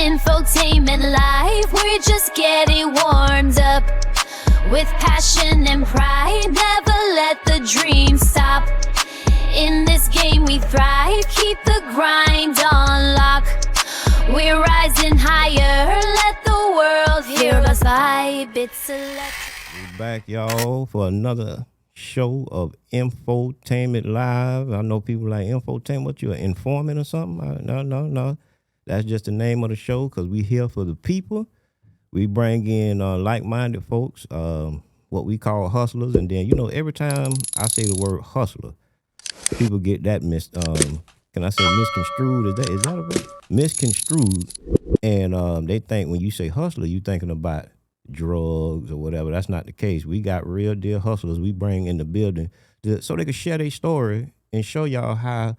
Infotainment live, we're just getting warmed up. With passion and pride, never let the dream stop. In this game we thrive, keep the grind on lock. We're rising higher, let the world hear us vibe. It's electric. We're back, y'all, for another show of Infotainment Live. I know people like Infotainment. What, you an informant or something? No. That's just the name of the show because we here for the people. We bring in like-minded folks, what we call hustlers. And then, every time I say the word hustler, people get that can I say misconstrued? Is that a word? Misconstrued. And they think when you say hustler, you thinking about drugs or whatever. That's not the case. We got real deal hustlers we bring in the building so they can share their story and show y'all how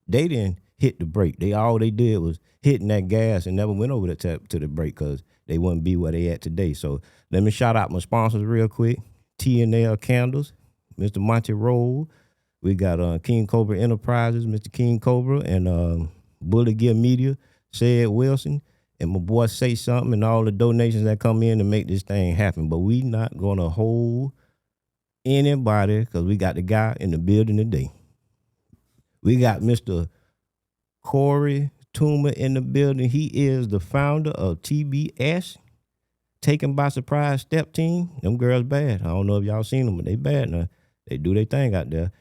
they didn't hit the brake. All they did was hitting that gas and never went over to the brake because they wouldn't be where they at today. So let me shout out my sponsors real quick. T&L Candles, Mr. Monte Rolle. We got King Cobra Enterprises, Mr. King Cobra, and Bullet Gear Media, Said Wilson, and my boy Say Something, and all the donations that come in to make this thing happen. But we not going to hold anybody because we got the guy in the building today. We got Mr. Corey Tumer in the building. He is the founder of TBS, Taken by Surprise Step Team. Them girls bad. I don't know if y'all seen them, but they bad now. They do their thing out there.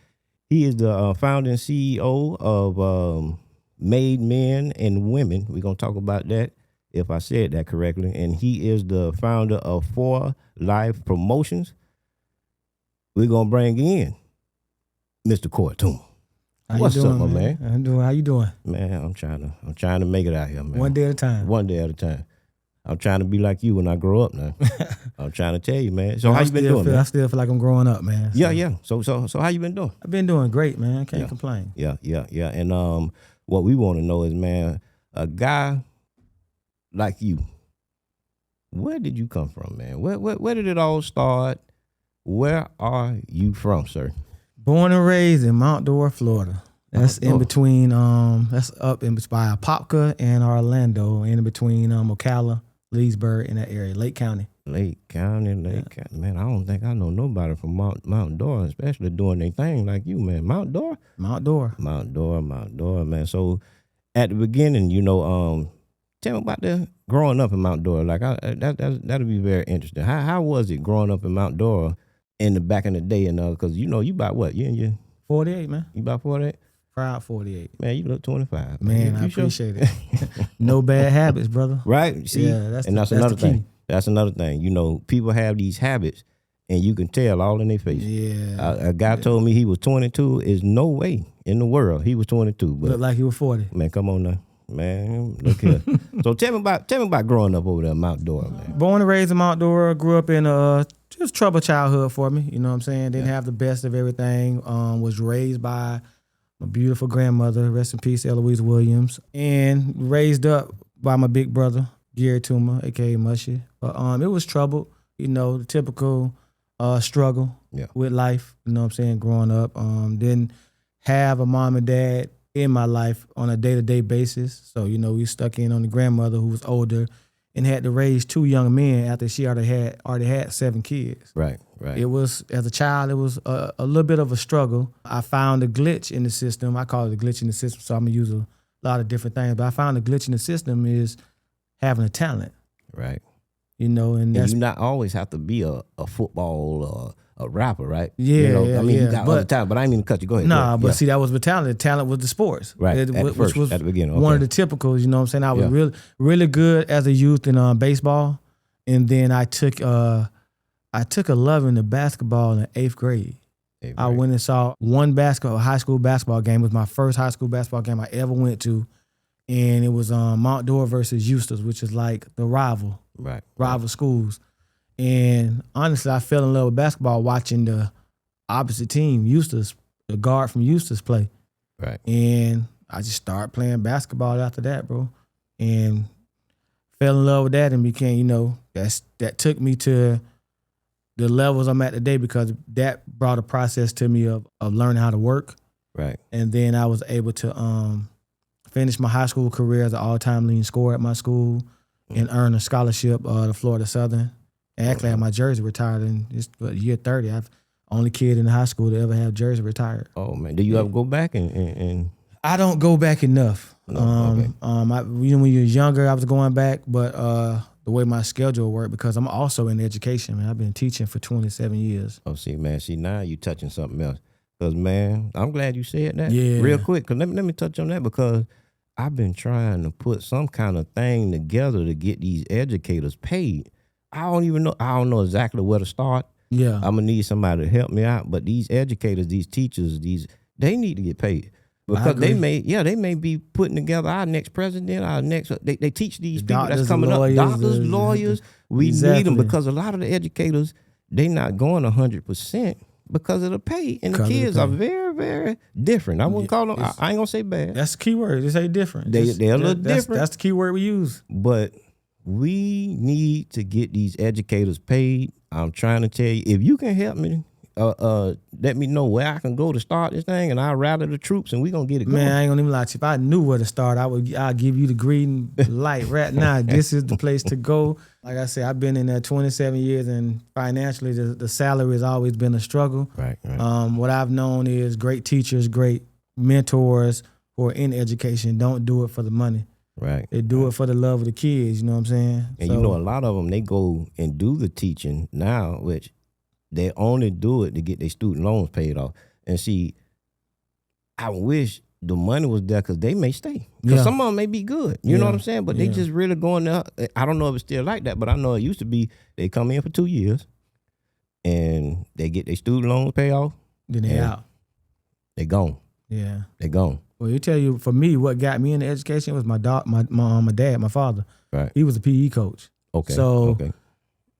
He is the founder and CEO of Made Men and Women. We're going to talk about that, if I said that correctly. And he is the founder of 4 Life Promotions. We're going to bring in Mr. Corey Tumer. What's up, my man? I'm doing. How you doing? Man, I'm trying to make it out here, man. One day at a time. One day at a time. I'm trying to be like you when I grow up now. I'm trying to tell you, man. So how you been doing, man? I still feel like I'm growing up, man. So. Yeah. So how you been doing? I've been doing great, man. Can't complain. Yeah. And what we want to know is, man, a guy like you, where did you come from, man? Where did it all start? Where are you from, sir? Born and raised in Monte Rolle, Florida. That's in between. That's up in by Apopka and Orlando, in between Ocala, Leesburg, in that area, Lake County. Lake County. Man, I don't think I know nobody from Mount Dora, especially doing their thing like you, man. Mount Dora, man. So at the beginning, tell me about the growing up in Mount Dora. Like that'd be very interesting. How was it growing up in Mount Dora in the back in the day? And because you about what? You 48, man. You about 48? Proud 48. Man, you look 25. Man, I appreciate it. No bad habits, brother. Right? See? Yeah, that's another the key. thing. That's another thing. People have these habits, and you can tell all in their face. Yeah. A guy told me he was 22. Is no way in the world he was 22. But look like he was 40. Man, come on now. Man, look here. So tell me about growing up over there in Mount Dora, man. Born and raised in Mount Dora, grew up in just troubled childhood for me. You know what I'm saying? Didn't have the best of everything. Was raised by my beautiful grandmother, rest in peace, Eloise Williams, and raised up by my big brother, Corey Tumer, aka Mushy. But it was troubled, the typical struggle with life, you know what I'm saying, growing up. Didn't have a mom and dad in my life on a day-to-day basis. So, we stuck in on the grandmother who was older and had to raise 2 young men after she already had 7 kids. Right. It was, as a child, it was a little bit of a struggle. I found a glitch in the system. I call it a glitch in the system, so I'm going to use a lot of different things. But I found a glitch in the system is having a talent. Right. And you not always have to be a football or a rapper, right? Yeah, you got other talent, but I ain't mean to cut you. Go ahead. Nah, but see, that was my talent. The talent was the sports. Right, which was at the beginning. Okay. One of the typicals, you know what I'm saying? I was really, really good as a youth in baseball. And then I took a love into basketball in 8th grade. I went and saw one high school basketball game. It was my first high school basketball game I ever went to. And it was Mount Dora versus Eustis, which is like the rival schools. And honestly, I fell in love with basketball watching the opposite team, Eustis, the guard from Eustis, play. Right. And I just started playing basketball after that, bro. And fell in love with that and became, that took me to the levels I'm at today because that brought a process to me of learning how to work. Right. And then I was able to finished my high school career as an all-time leading scorer at my school and earned a scholarship to Florida Southern. And actually I had my jersey retired in year 30. I'm only kid in high school to ever have jersey retired. Oh, man. Do you ever go back and I don't go back enough. Okay. When you was younger, I was going back, but the way my schedule worked, because I'm also in education, man. I've been teaching for 27 years. Oh, see, now you touching something else. Because, man, I'm glad you said that real quick. Because let me touch on that, because I've been trying to put some kind of thing together to get these educators paid. I don't know exactly where to start. Yeah. I'm going to need somebody to help me out. But these educators, these teachers, they need to get paid. Because they may be putting together our next president, our next. They teach these people that's coming up, doctors, lawyers. We need them, because a lot of the educators, they not going 100% because of the pay, and the kids are very, very different. I wouldn't call them. I ain't gonna say bad. That's the key word. They say different. They're a little different. That's the key word we use. But we need to get these educators paid. I'm trying to tell you, if you can help me. Let me know where I can go to start this thing, and I'll rally the troops, and we gonna get it going. Man, I ain't gonna even lie to you. If I knew where to start, I'll give you the green light right now. This is the place to go. Like I said, I've been in there 27 years, and financially, the salary has always been a struggle. Right. What I've known is great teachers, great mentors who are in education don't do it for the money. Right. They do it for the love of the kids. You know what I'm saying? And a lot of them, they go and do the teaching now, which they only do it to get their student loans paid off. And see, I wish the money was there, because they may stay. Because some of them may be good. You know what I'm saying? But they just really going there. I don't know if it's still like that, but I know it used to be they come in for 2 years and they get their student loans paid off. Then they out. They gone. Yeah. They gone. Well, you tell you, for me, what got me into education was my dad, my father. Right. He was a PE coach. Okay. So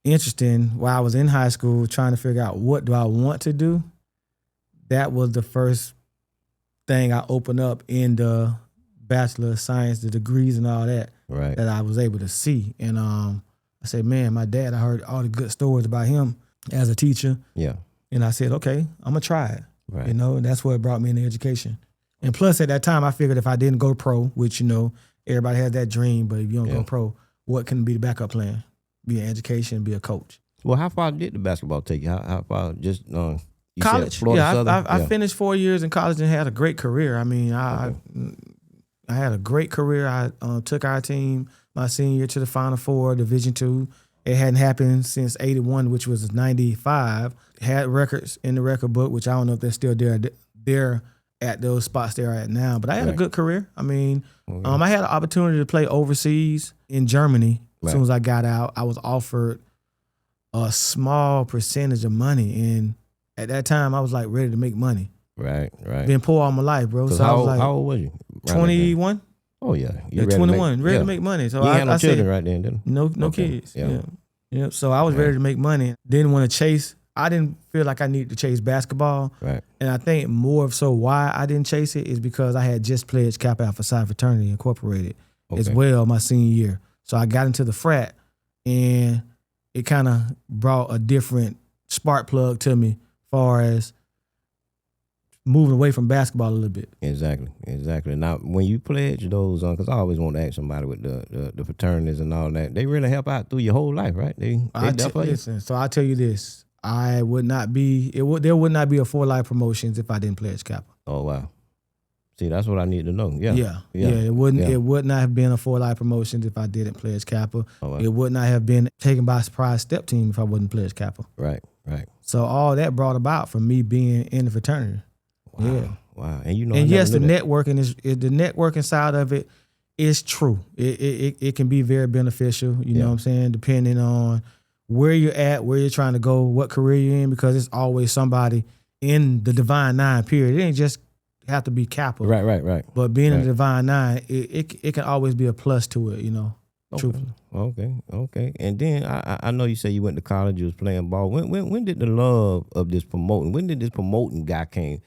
interesting, while I was in high school trying to figure out what do I want to do, that was the first thing I opened up in the Bachelor of Science, the degrees and all that, that I was able to see. And I said, man, my dad, I heard all the good stories about him as a teacher. Yeah. And I said, okay, I'm going to try it. Right. You know, and that's what brought me into education. And plus, at that time, I figured if I didn't go pro, which, everybody has that dream, but if you don't go pro, what can be the backup plan? Be in education, be a coach. Well, how far did the basketball take you? How far? Just college. I finished 4 years in college and had a great career. I mean, I had a great career. I took our team my senior year to the Final Four, Division II. It hadn't happened since '81, which was '95. Had records in the record book, which I don't know if they're still there at those spots they're at now. But I had a good career. I mean, I had an opportunity to play overseas in Germany. As soon as I got out, I was offered a small percentage of money. And at that time, I was like ready to make money. Right. Been poor all my life, bro. So I was like, how old was you? 21. Oh, yeah. Yeah, 21. Ready to make money. So you had no children right then, didn't you? No kids. Yeah. So I was ready to make money. Didn't want to chase. I didn't feel like I needed to chase basketball. Right. And I think more of so why I didn't chase it is because I had just pledged Kappa Alpha Psi Fraternity Incorporated as well my senior year. So I got into the frat, and it kind of brought a different spark plug to me as far as moving away from basketball a little bit. Exactly. Now, when you pledge those, because I always want to ask somebody with the fraternities and all that, they really help out through your whole life, right? Listen, so I'll tell you this. There would not be a For Life Promotions if I didn't pledge Kappa. Oh, wow. See, that's what I need to know. Yeah. It would not have been a For Life Promotions if I didn't pledge Kappa. Oh, wow. It would not have been taken by surprise step team if I wouldn't pledge Kappa. Right. So all that brought about from me being in the fraternity. Wow. Yeah. Wow. And yes, the networking side of it is true. It can be very beneficial, you know what I'm saying, depending on where you're at, where you're trying to go, what career you're in, because it's always somebody in the Divine Nine period. It ain't just have to be Kappa. Right. But being in the Divine Nine, it can always be a plus to it, truthfully. Okay. And then I know you say you went to college, you was playing ball. When did the love of this promoting, when did this promoting guy came,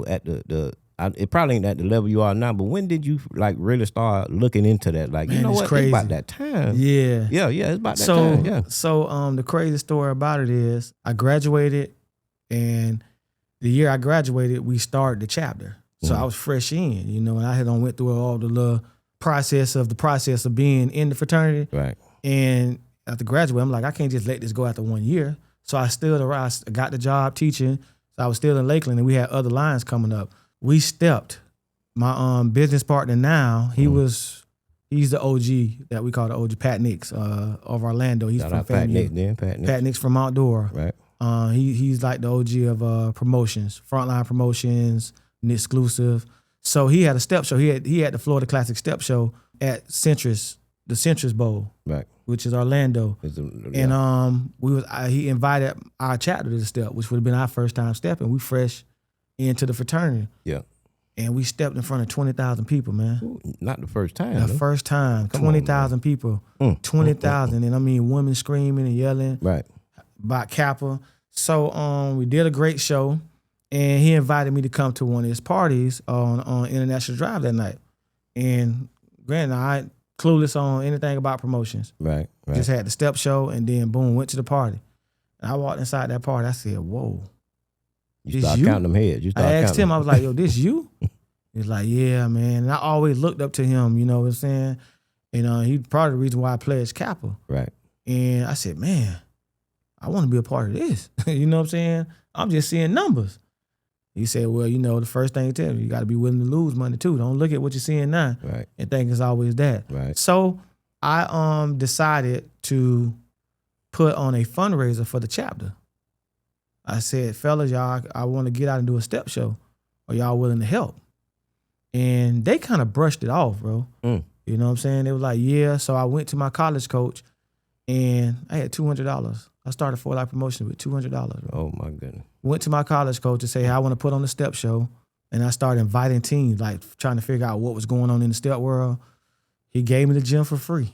at it probably ain't at the level you are now, but when did you like really start looking into that? Like, man, it's crazy. It's about that time. Yeah, it's about that time. Yeah. So the crazy story about it is I graduated, and the year I graduated, we started the chapter. So I was fresh in, you know, and I had went through all the little process of being in the fraternity. Right. And after graduating, I'm like, I can't just let this go after 1 year. So I still around, got the job teaching. So I was still in Lakeland, and we had other lines coming up. We stepped. My business partner now, he's the OG that we call the OG, Pat Nix of Orlando. He's from Pat Nix, Pat Nix from Mount Dora. Right. He's like the OG of promotions, frontline promotions, and exclusive. So he had a step show. He had the Florida Classic Step Show at Centris, the Centris Bowl, right, which is Orlando. And he invited our chapter to the step, which would have been our first time stepping. We fresh into the fraternity. Yeah. And we stepped in front of 20,000 people, man. Ooh, not the first time. The first time, 20,000 people, 20,000, and I mean women screaming and yelling, right, about Kappa. So we did a great show, and he invited me to come to one of his parties on International Drive that night. And granted, I ain't clueless on anything about promotions. Right. Just had the step show, and then boom, went to the party. And I walked inside that party. I said, "Whoa." You start counting them heads. I asked him, I was like, "Yo, this you?" He's like, "Yeah, man." And I always looked up to him, you know what I'm saying? And he's part of the reason why I pledged Kappa. Right. And I said, "Man, I want to be a part of this." You know what I'm saying? I'm just seeing numbers. He said, "Well, you know, the first thing you tell me, you got to be willing to lose money too. Don't look at what you're seeing now and think it's always that." Right. So I decided to put on a fundraiser for the chapter. I said, "Fellas, y'all, I want to get out and do a step show. Are y'all willing to help?" And they kind of brushed it off, bro. You know what I'm saying? They were like, "Yeah." So I went to my college coach, and I had $200. I started 4 Life Promotion with $200. Bro. Oh my goodness. Went to my college coach to say, "Hey, I want to put on a step show," and I started inviting teams, like trying to figure out what was going on in the step world. He gave me the gym for free.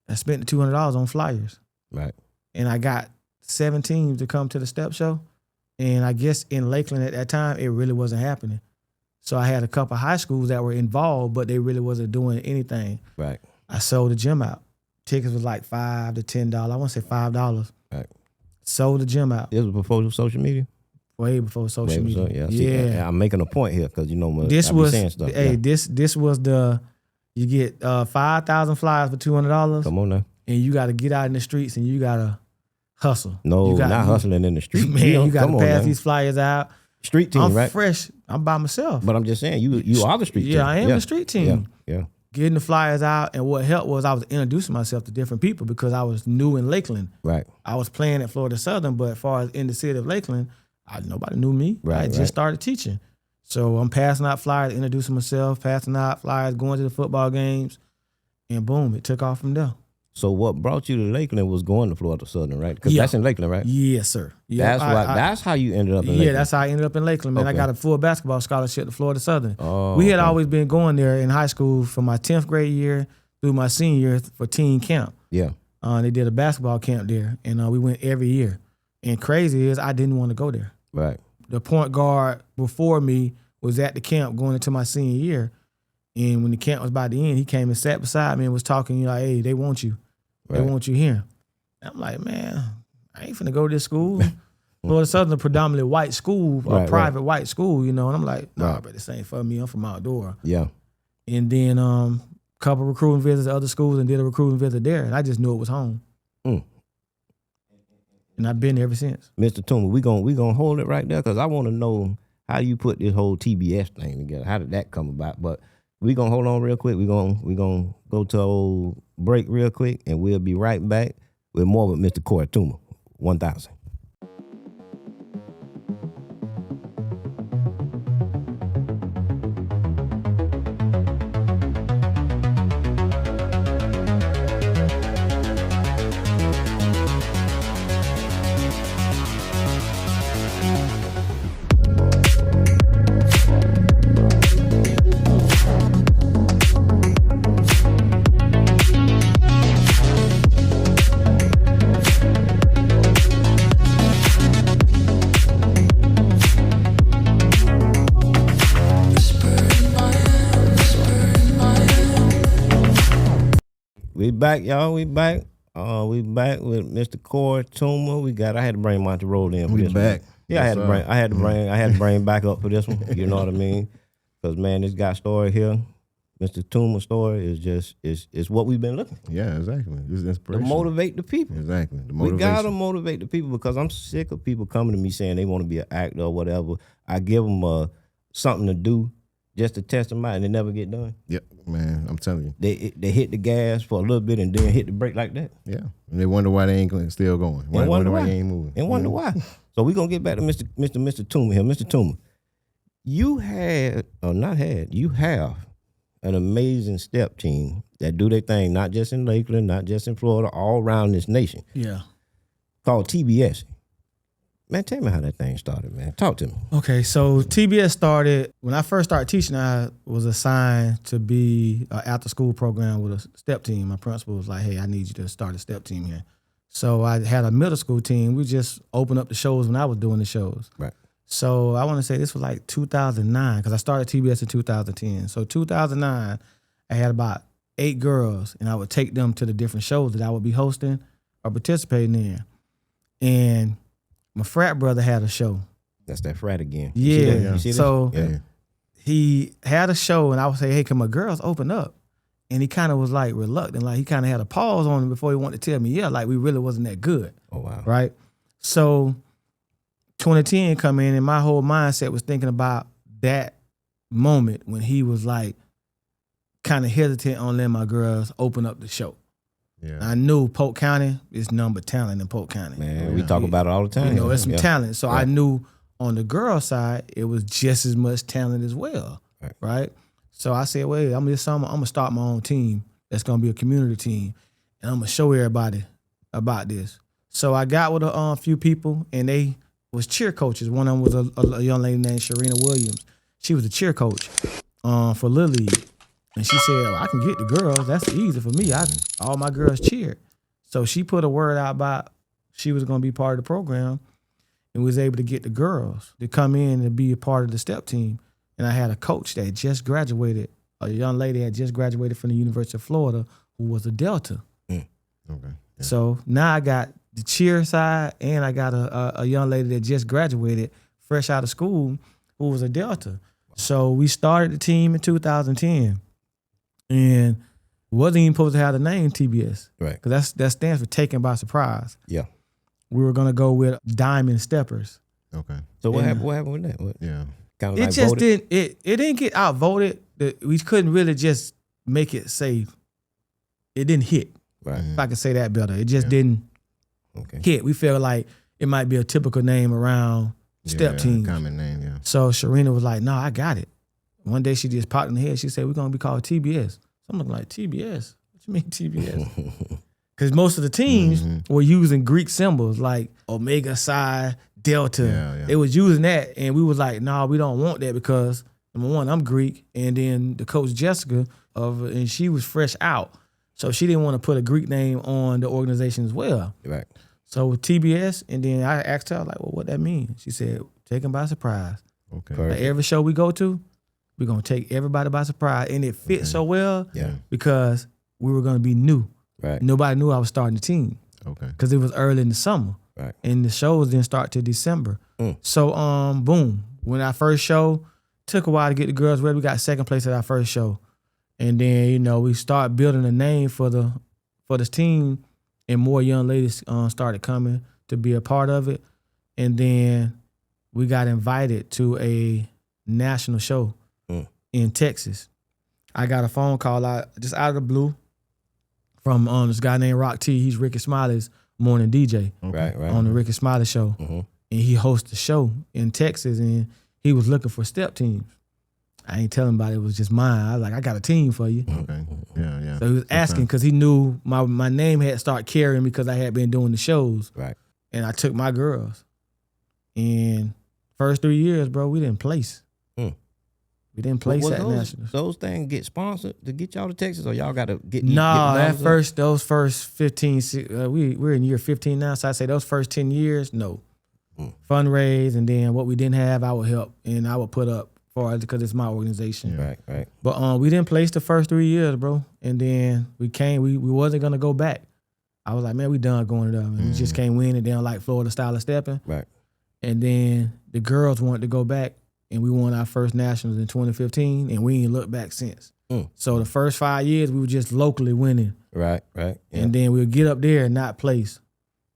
I spent the $200 on flyers. Right. And I got 7 teams to come to the step show. And I guess in Lakeland at that time, it really wasn't happening. So I had a couple of high schools that were involved, but they really wasn't doing anything. Right. I sold the gym out. Tickets was like $5 to $10. I want to say $5. Right. Sold the gym out. This was before social media? Way before social media. Yeah. I'm making a point here because, you know, I be saying stuff. Hey, this was you get 5,000 flyers for $200. Come on now. And you got to get out in the streets and you got to hustle. No, not hustling in the street. Man, you got to pass these flyers out. Street team, right? I'm fresh. I'm by myself. But I'm just saying, you are the street team. Yeah, I am the street team. Yeah. Getting the flyers out, and what helped was I was introducing myself to different people because I was new in Lakeland. Right. I was playing at Florida Southern, but as far as in the city of Lakeland, nobody knew me. Right, I just started teaching. So I'm passing out flyers, introducing myself, passing out flyers, going to the football games, and boom, it took off from there. So what brought you to Lakeland was going to Florida Southern, right? Because that's in Lakeland, right? Yes, sir. Yeah, that's how you ended up in Lakeland. Yeah, that's how I ended up in Lakeland, man. Okay. I got a full basketball scholarship to Florida Southern. Oh, we had always been going there in high school from my 10th grade year through my senior year for teen camp. Yeah. They did a basketball camp there, and we went every year. And crazy is I didn't want to go there. Right. The point guard before me was at the camp going into my senior year, and when the camp was about to end, he came and sat beside me and was talking, like, "Hey, they want you. They want you here." I'm like, "Man, I ain't finna go to this school." Florida Southern, a predominantly white school, a private white school, you know. And I'm like, "Nah, but this ain't for me. I'm from outdoor." Yeah. And then a couple recruiting visits to other schools and did a recruiting visit there, and I just knew it was home. And I've been there ever since. Mr. Tumer, we gonna hold it right there because I want to know how you put this whole TBS thing together. How did that come about? But we gonna hold on real quick. We gonna go to a old break real quick, and we'll be right back with more with Mr. Corey Tumer. 1000. We back, y'all. We back. We back with Mr. Corey Tumer. I had to bring Monte Rolle in for We this back. one. Yeah, I had to bring back up for this one. You know what I mean? Because man, this guy story here, Mr. Tumer story is what we've been looking for. Yeah, exactly. This is inspiration. To motivate the people. Exactly. The We motivation. gotta motivate the people because I'm sick of people coming to me saying they want to be an actor or whatever. I give them something to do just to test them out, and they never get done. Yep, man. I'm telling you. They hit the gas for a little bit and then hit the brake like that. Yeah, and they wonder why they ain't still going. Wonder why they ain't moving. And wonder why. So we're gonna get back to Mr. Tumer here. Mr. Tumer, you have an amazing step team that do their thing, not just in Lakeland, not just in Florida, all around this nation. Yeah. Called TBS. Man, tell me how that thing started, man. Talk to me. Okay, so TBS started, when I first started teaching, I was assigned to be an after-school program with a step team. My principal was like, hey, I need you to start a step team here. So I had a middle school team. We just opened up the shows when I was doing the shows. Right. So I want to say this was like 2009, because I started TBS in 2010. So 2009, I had about 8 girls, and I would take them to the different shows that I would be hosting or participating in. And my frat brother had a show. That's that frat again. Yeah. You see that? So Yeah. he had a show, and I would say, hey, can my girls open up? And he kind of was like reluctant. Like he kind of had a pause on him before he wanted to tell me, yeah, like we really wasn't that good. Oh, wow. Right? So 2010 come in, and my whole mindset was thinking about that moment when he was like kind of hesitant on letting my girls open up the show. Yeah. I knew Polk County is number talent in Polk County. Man, we talk about it all the time. You know, it's some Yeah. talent. So I knew on the girl side, it was just as much talent as well. Right? So I said, well, I'm gonna start my own team. That's gonna be a community team. And I'm gonna show everybody about this. So I got with a few people, and they was cheer coaches. One of them was a young lady named Sharina Williams. She was a cheer coach for Little League. And she said, well, I can get the girls. That's easy for me. All my girls cheered. So she put a word out about she was going to be part of the program, and was able to get the girls to come in and be a part of the step team. And I had a coach that just graduated, a young lady had just graduated from the University of Florida who was a Delta. Okay. Yeah. So now I got the cheer side, and I got a young lady that just graduated fresh out of school who was a Delta. So we started the team in 2010. And wasn't even supposed to have the name TBS. Right. Because that stands for Taken by Surprise. Yeah. We were going to go with Diamond Steppers. Okay. So what happened with that? Yeah. Kind of It like just voted? it didn't get outvoted. We couldn't really just make it safe. It didn't hit. Right. If I could say that better. It just didn't hit. We felt like it might be a typical name around step teams. Common name, yeah. So Sharina was like, no, I got it. One day she just popped in the head. She said, we're going to be called TBS. So I'm looking like, TBS? What you mean TBS? Because most of the teams were using Greek symbols like Omega Psi, Delta. Yeah. They was using that, and we was like, no, we don't want that because, number one, I'm Greek, and then the coach Jessica, and she was fresh out. So she didn't want to put a Greek name on the organization as well. Right. So with TBS, and then I asked her, like, well, what that mean? She said, taken by surprise. Okay. Like every show we go to, we're going to take everybody by surprise. And it fit so well because we were going to be new. Right. Nobody knew I was starting the team. Okay. Because it was early in the summer. Right. And the shows didn't start till December. So, boom. When our first show, took a while to get the girls ready. We got second place at our first show. And then, we started building a name for this team, and more young ladies started coming to be a part of it. And then we got invited to a national show in Texas. I got a phone call just out of the blue from this guy named Rock T. He's Ricky Smiley's morning DJ Right. on the Ricky Smiley show. And he hosts a show in Texas, and he was looking for step teams. I ain't telling about it. It was just mine. I was like, I got a team for you. Okay. Yeah. So he was asking because he knew my name had started carrying because I had been doing the shows. Right. And I took my girls. And first 3 years, bro, we didn't place. We didn't place at nationals. Those things get sponsored to get y'all to Texas, or y'all got to get? Those first 15, we're in year 15 now, so I say those first 10 years, no. Fundraise, and then what we didn't have, I would help, and I would put up for it because it's my organization. Right. But we didn't place the first 3 years, bro. And then we wasn't going to go back. I was like, man, we done going it up. And we just can't win it. They don't like Florida style of stepping. Right. And then the girls wanted to go back, and we won our first nationals in 2015, and we ain't looked back since. So the first 5 years, we were just locally winning. Right. Yeah. And then we'll get up there and not place.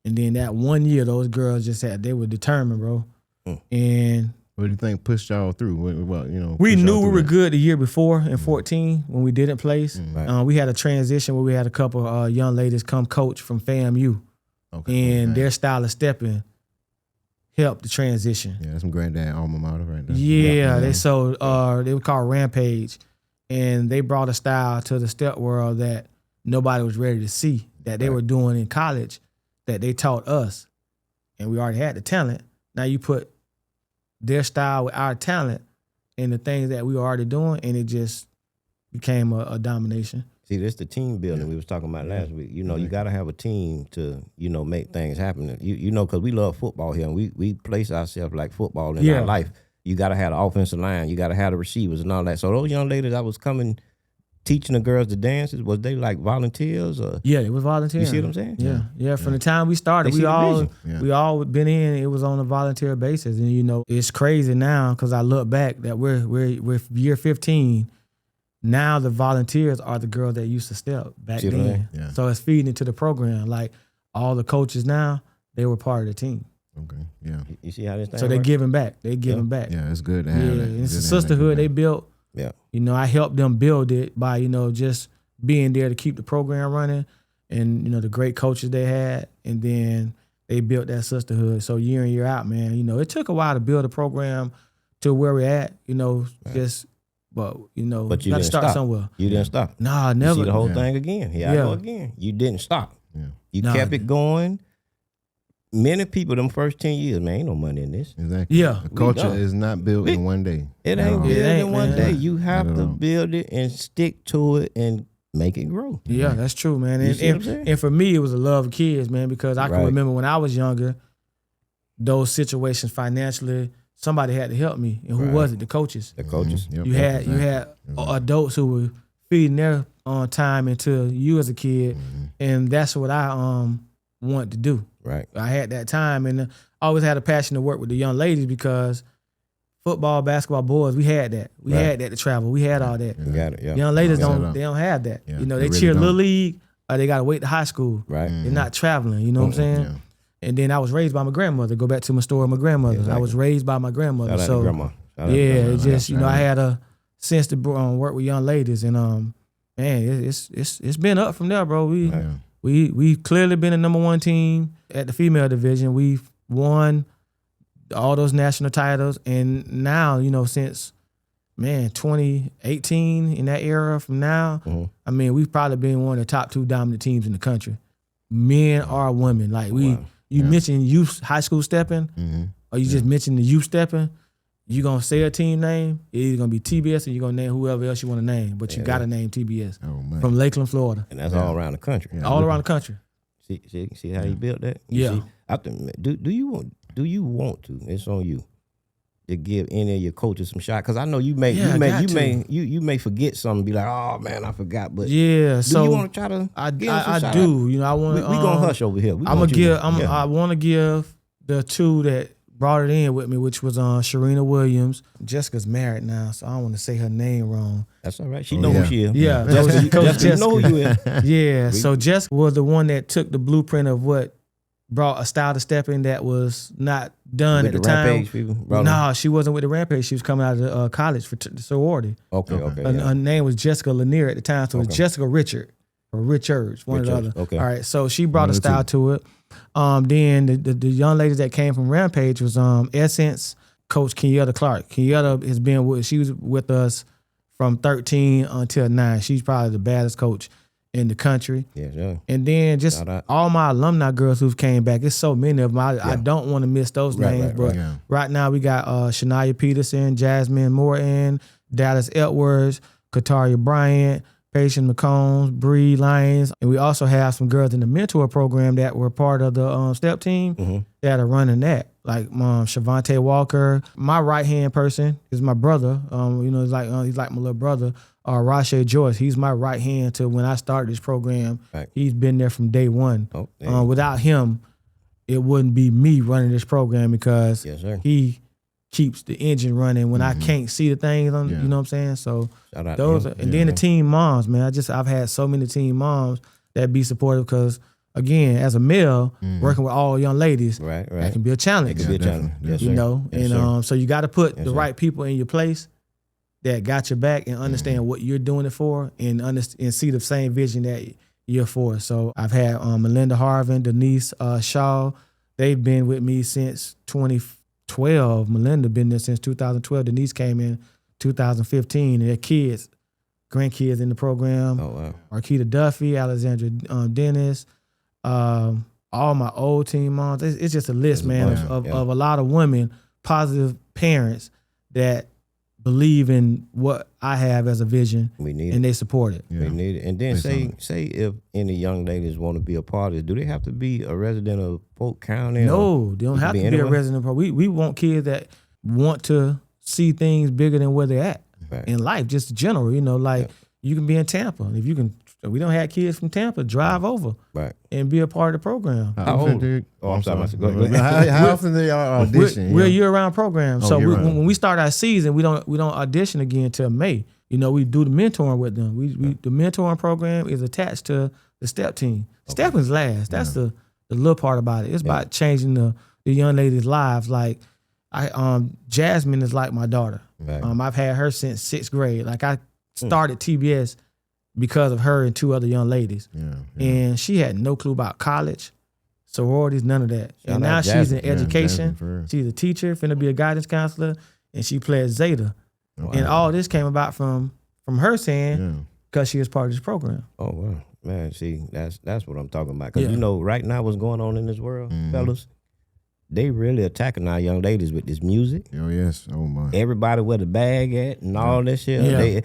And then that 1 year, those girls they were determined, bro. And what do you think pushed y'all through? We knew we were good the year before in 14 when we didn't place. Right. We had a transition where we had a couple young ladies come coach from FAMU. And their style of stepping helped the transition. Yeah, that's some granddad alma mater right there. Yeah, they were called Rampage. And they brought a style to the step world that nobody was ready to see, that they were doing in college, that they taught us. And we already had the talent. Now you put their style with our talent and the things that we were already doing, and it just became a domination. See, this the team building we was talking about last week. You got to have a team to, make things happen. Because we love football here, and we place ourselves like football in our life. You got to have the offensive line. You got to have the receivers and all that. So those young ladies I was coming teaching the girls the dances, was they like volunteers? Or? Yeah, it was volunteering. You see what I'm saying? Yeah. From the time we started, we all been in. It was on a volunteer basis, and it's crazy now because I look back that we're year 15. Now the volunteers are the girls that used to step back then. Yeah. So it's feeding into the program. Like all the coaches now, they were part of the team. Okay. Yeah. You see how this thing So they're work? giving back. They giving back. Yeah, it's good to have that. It's a sisterhood they built. Yeah. I helped them build it by, just being there to keep the program running and, the great coaches they had. And then they built that sisterhood. So year in, year out, man, it took a while to build a program to where we're at, but you got to start somewhere. You didn't stop. Nah, never. You see the whole thing again. Here I go again. You didn't stop. Yeah. You kept it going. Many people, them first 10 years, man, ain't no money in this. Exactly. Yeah. The culture is not built in one day. It ain't built in one day. You have to build it and stick to it and make it grow. Yeah, that's true, man. And for me, it was a love of kids, man, because I can remember when I was younger, those situations financially, somebody had to help me. And who was it? The coaches. The coaches. Yep. You had adults who were feeding their time into you as a kid, and that's what I wanted to do. Right. I had that time, and I always had a passion to work with the young ladies because football, basketball, boys, we had that. We had that to travel. We had all that. You got it. Yeah. Young ladies don't have that. Yeah, they really cheer don't. Little League or they gotta wait to high school. Right. They're not traveling. You know what I'm saying? Yeah. And then I was raised by my grandmother. Go back to my story of my grandmother. Exactly. I was raised by my grandmother. Shout out to grandma. It's just I had a sense to work with young ladies, and man, it's been up from there, bro. We clearly been a number one team at the female division. We've won all those national titles, and now since 2018 in that era from now, I mean we've probably been one of the top 2 dominant teams in the country, men or women. Like you mentioned youth high school stepping, or you just mentioned the youth stepping. You gonna say a team name, it's either gonna be TBS or you gonna name whoever else you want to name, but you gotta name TBS from Lakeland, Florida, and that's all around the country. Yeah. All around the country. See how you built that? You see, do you want to? It's on you to give any of your coaches some shot, because I know you may forget something, be like, oh man, I forgot. But so you want to try to? I shot do. I want. We gonna hush over here. I want to give the 2 that brought it in with me, which was Sharina Williams. Jessica's married now, so I don't want to say her name wrong. That's all right. She know who she is. Yeah, Coach Jessica know who you is. Yeah, so Jessica was the one that took the blueprint of what brought a style to stepping that was not done with at the time. Rampage people? No, she wasn't with the Rampage. She was coming out of college for the sorority. Okay. Her name was Jessica Lanier at the time, so it was Jessica Richard or Richards, one or the other. Okay. All right, so she brought a style to it. Then the young ladies that came from Rampage was Essence, Coach Kenyatta Clark. Kenyatta she was with us from 13 until 9. She's probably the baddest coach in the country. Yeah. And then just all my alumni girls who've came back. It's so many of them. I don't want to miss those names, but right now we got Shania Peterson, Jasmine Morton, Dallas Edwards, Kataria Bryant, Patience McCombs, Bree Lyons, and we also have some girls in the mentor program that were part of the step team that are running that. Like Shavante Walker. My right hand person is my brother. He's like my little brother. Rashe Joyce. He's my right hand to when I started this program. Right. He's been there from day one. Without him, it wouldn't be me running this program because Yes, sir. he keeps the engine running when I can't see the things. You know what I'm saying? So Shout out those to are, him. and then the team moms, man. I've had so many team moms that be supportive because again, as a male working with all young ladies, Right. that can be a challenge. It could be a challenge. Yes, You sir. know, Yes, and sir. so you got to put Yes, the sir. right people in your place that got your back and understand what you're doing it for and and see the same vision that you're for. So I've had Melinda Harvin, Denise Shaw. They've been with me since 2012. Melinda been there since 2012. Denise came in 2015. And their kids, grandkids in the program. Oh, wow. Marquita Duffy, Alexandra Dennis, all my old team moms. It's just a list, man, of a lot of women, positive parents that believe in what I have as a vision, We need and it. they support it. We need it. And then say if any young ladies want to be a part of it, do they have to be a resident of Polk County? No, they don't have to be a anywhere? resident. We want kids that want to see things bigger than where they're at Right. in life, just general. You know, like you can be in Tampa. If you can, we don't have kids from Tampa. Drive over Right. and be a part of the program. How old? Oh, I'm sorry. Go ahead. How often do y'all audition? We're a year-round program, so year-round. when we start our season, we don't audition again until May. You know, we do the mentoring with them. The mentoring program is attached to the step team. Stepping's last. That's the little part about it. It's about changing the young ladies' lives. Like Jasmine is like my daughter. Right. I've had her since 6th grade. Like I started TBS because of her and 2 other young ladies. And she had no clue about college, sororities, none of that. Shout And now out she's in Jasmine. education. for real. She's a teacher, finna be a guidance counselor, and she plays Zeta. And all this came about from her saying, because she was part of this program. Oh, wow. Man, see, that's what I'm talking about. Because, you know, right now what's going on in this world, fellas, they really attacking our young ladies with this music. Oh, yes. Oh, my. Everybody where the bag at and all this shit. Yeah. They,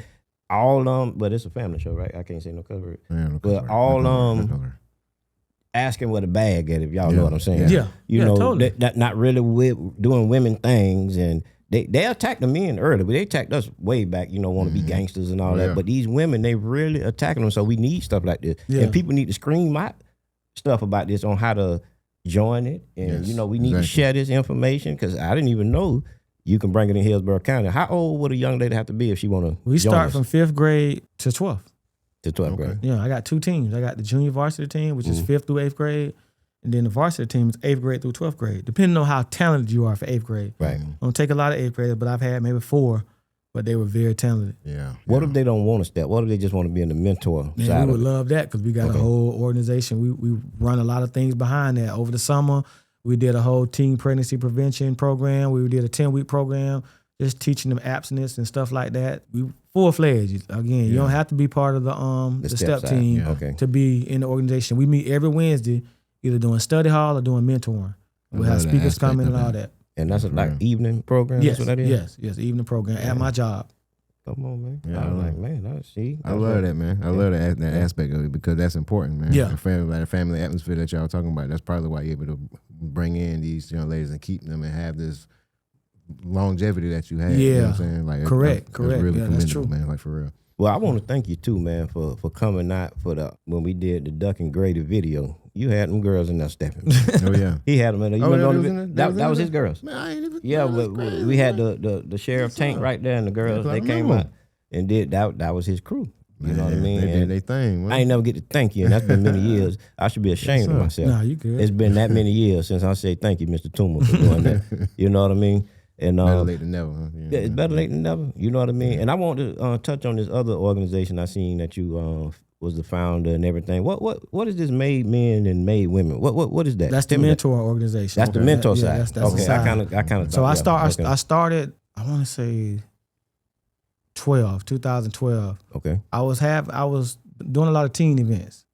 but it's a family show, right? I can't say no cover. Yeah, no But color, all, no color. Asking where the bag at, if y'all know what I'm saying. Yeah. You Yeah, know, totally. that not really doing women things. And they attacked the men early, but they attacked us way back, you know, want to be gangsters and all that. Yeah. But these women, they really attacking them. So we need stuff like this. Yeah. And people need to scream out stuff about this on how to join it. And, Yes, you know, we need to exactly. share this information because I didn't even know you can bring it in Hillsborough County. How old would a young lady have to be if she want to We join start us from 5th grade to 12th. to 12th grade? Yeah, I got 2 teams. I got the junior varsity team, which is 5th through 8th grade. And then the varsity team is 8th grade through 12th grade, depending on how talented you are for 8th grade. Right. I don't take a lot of 8th graders, but I've had maybe 4, but they were very talented. Yeah. What if they don't want to step? What if they just want to be in the mentor Man, side we would of it? love that because we got a whole organization. We run a lot of things behind that. Over the summer, we did a whole teen pregnancy prevention program. We did a 10-week program just teaching them abstinence and stuff like that. We full-fledged. Again, you don't have to be part of the step side. team Yeah. Okay. to be in the organization. We meet every Wednesday, either doing study hall or doing mentoring. We'll have love that speakers aspect coming of and all it. that. And that's a like real. evening program? Yes, That's what that is? yes, evening program at my job. Come on, man. Yeah, I'm I like, love man, see. I love that, man. I love that aspect of it because that's important, man. Yeah. The family atmosphere that y'all talking about, that's probably why you're able to bring in these young ladies and keep them and have this longevity that you have. You know what I'm saying? Like, Correct. That's really Yeah, that's commendable, true. man. Like, for real. Well, I want to thank you too, man, for coming out when we did the Duck and Grady video. You had them girls in there stepping. Oh, yeah. He had them in there. You Oh, remember they the was vi- in there? that was his girls. Man, I ain't even. Yeah, man, that's crazy, we had man. the sheriff tank right there, and the girls Yeah, they I came remember. out and did that was his crew. You know what I Man, mean? They did And their thing, man. I ain't never get to thank you, and that's been many years. I should be ashamed of sir. myself. Nah, you good. It's been that many years since I say thank you, Mr. Tumer, for doing that. You know what I mean? And Better late than never. Huh? yeah, it's better late than never. You know what I mean? And I want to touch on this other organization I seen that you was the founder and everything. What is this made men and made women? What is that? That's the Tell me that. mentor organization. That's the mentor Yeah, side. that's the okay, side. I kind of. So I started, I want to say 2012. Okay. I was doing a lot of teen events,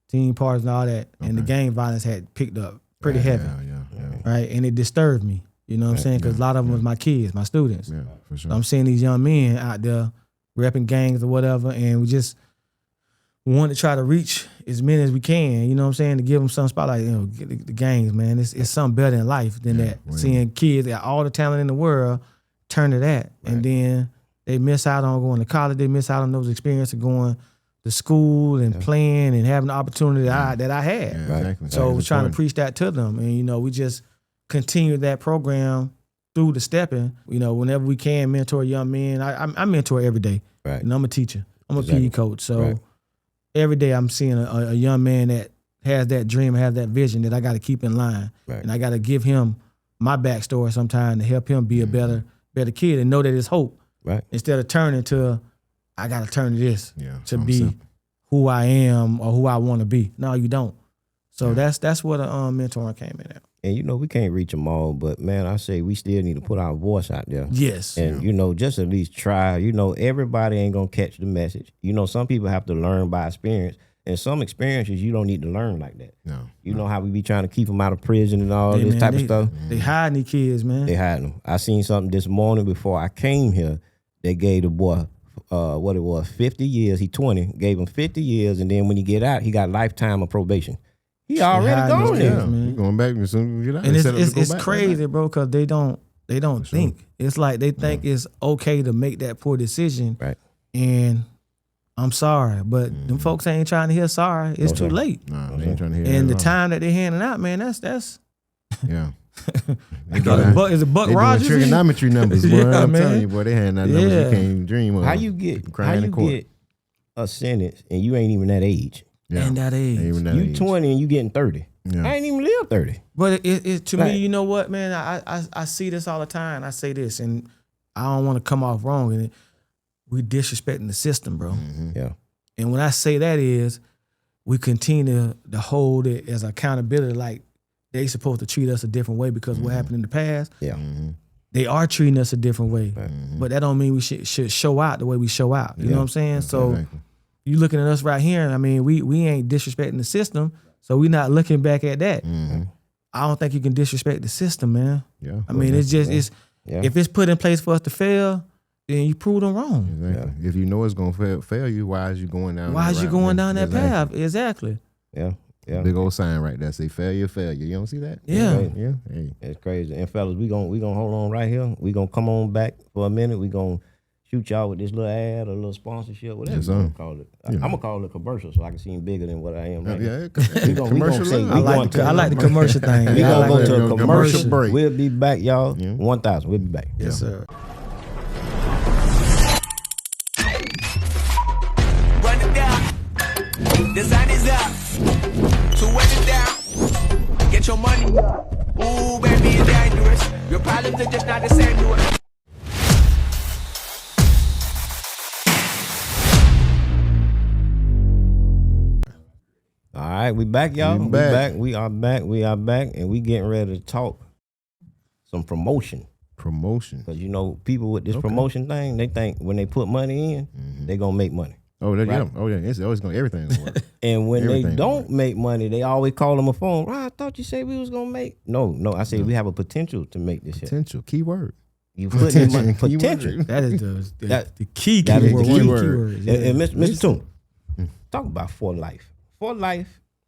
teen parties and all that, and the gang violence had picked up pretty heavy, Yeah. right? And it disturbed me. You know what I'm saying? Because a lot of them was my kids, my students. Yeah, for sure. So I'm seeing these young men out there repping gangs or whatever, and we just want to try to reach as many as we can, you know what I'm saying, to give them some spotlight. You know, the gangs, man, it's something better in life than that. right. Seeing kids got all the talent in the world turn to that, and then they miss out on going to college. They miss out on those experiences of going the school and playing and having the opportunity that I had. Yeah, exactly. So That's we're trying to important. preach that to them. And, you know, we just continue that program through the stepping. You know, whenever we can mentor young men. I mentor every day. Right. And I'm a teacher. I'm a Exactly. PE coach. So Right. every day I'm seeing a young man that has that dream, has that vision that I got to keep in line. Right. And I got to give him my backstory sometime to help him be a better kid and know that it's hope. Right. Instead of turning to, I got to turn to this Yeah, to something be simple. who I am or who I want to be. No, you don't. So that's where the mentoring came in at. And you know, we can't reach them all, but man, I say we still need to put our voice out there. Yes. And you know, just at least try. You know, everybody ain't gonna catch the message. You know, some people have to learn by experience, and some experiences you don't need to learn like that. No. You know how we be trying to keep them out of prison and all Hey, this man, type of stuff. They hiding these kids, man. They hiding them. I seen something this morning before I came here. They gave the boy, 50 years. He 20. Gave him 50 years, and then when he get out, he got lifetime of probation. He already hiding gone those there. kids, man. You going back as soon as you get out. And They set up to go it's back, crazy, bro, because they don't sure. think. It's like they think it's okay to make that poor decision. Right. And I'm sorry, but them folks ain't trying to hear sorry. It's No, too sir. late. Nah, they ain't trying to hear And that the at all. time that they handing out, man, that's Yeah. is it Buck They doing Rogers? trigonometry numbers, boy. Yeah, I'm man. telling you, boy, they had that numbers Yeah. you can't even dream of. How you get crying in court. a sentence and you ain't even that age? Yeah. And that age. Ain't even that You age. 20 and you getting 30. Yeah. I ain't even live 30. But it to Right. me, you know what, man? I see this all the time. I say this, and I don't want to come off wrong. And we disrespecting the system, bro. Yeah. And when I say that is, we continue to hold it as accountability, like they supposed to treat us a different way because what happened in the past. Yeah. They are treating us a different way, Right. but that don't mean we should show out the way we show out. You know what I'm saying? So Exactly. you looking at us right here, and I mean, we ain't disrespecting the system, so we not looking back at that. I don't think you can disrespect the system, man. Yeah. I mean, it's just Yeah. if it's put in place for us to fail, then you prove them wrong. Exactly. If you know it's gonna fail you, why is you going down? Why that is you route, going man? down that Exactly. path? Exactly. Yeah. Yeah. Big old sign right there say failure, failure. You don't see that? Yeah. Yeah. Hey. It's crazy. And fellas, we gonna hold on right here. We gonna come on back for a minute. We gonna shoot y'all with this little ad or a little sponsorship, whatever Yes, you wanna sir. call it. Yeah. I'm gonna call it a commercial so I can seem bigger than what I am right now. Yeah. We gonna Commercial say- love. we I like the commercial thing. We I gonna like go that. to a commercial break. We'll be back, y'all. Yeah. 1,000. We'll be back. Yes, sir. Run it down. Design is up. So run it down. Get your money up. Ooh, baby, it's dangerous. Your problems are just not the same to us. All right, we back, y'all. We We back. back. We are back. We are back, and we getting ready to talk some promotion. Promotion. Because you know, people with this promotion thing, they think when they put money in, they gonna make money. Oh, that, Right. yeah. Oh, yeah. It's always going. Everything gonna work. And when Everything they gonna don't make money, they always call them a phone. I thought you said we was gonna make. No, I said we have a potential to make this shit. Potential. Keyword. You put in money. Keyword. Potential. That is the That- key that is keyword. the One of keyword. keywords, yeah. And Mr. Toom, talk about For Life. For Life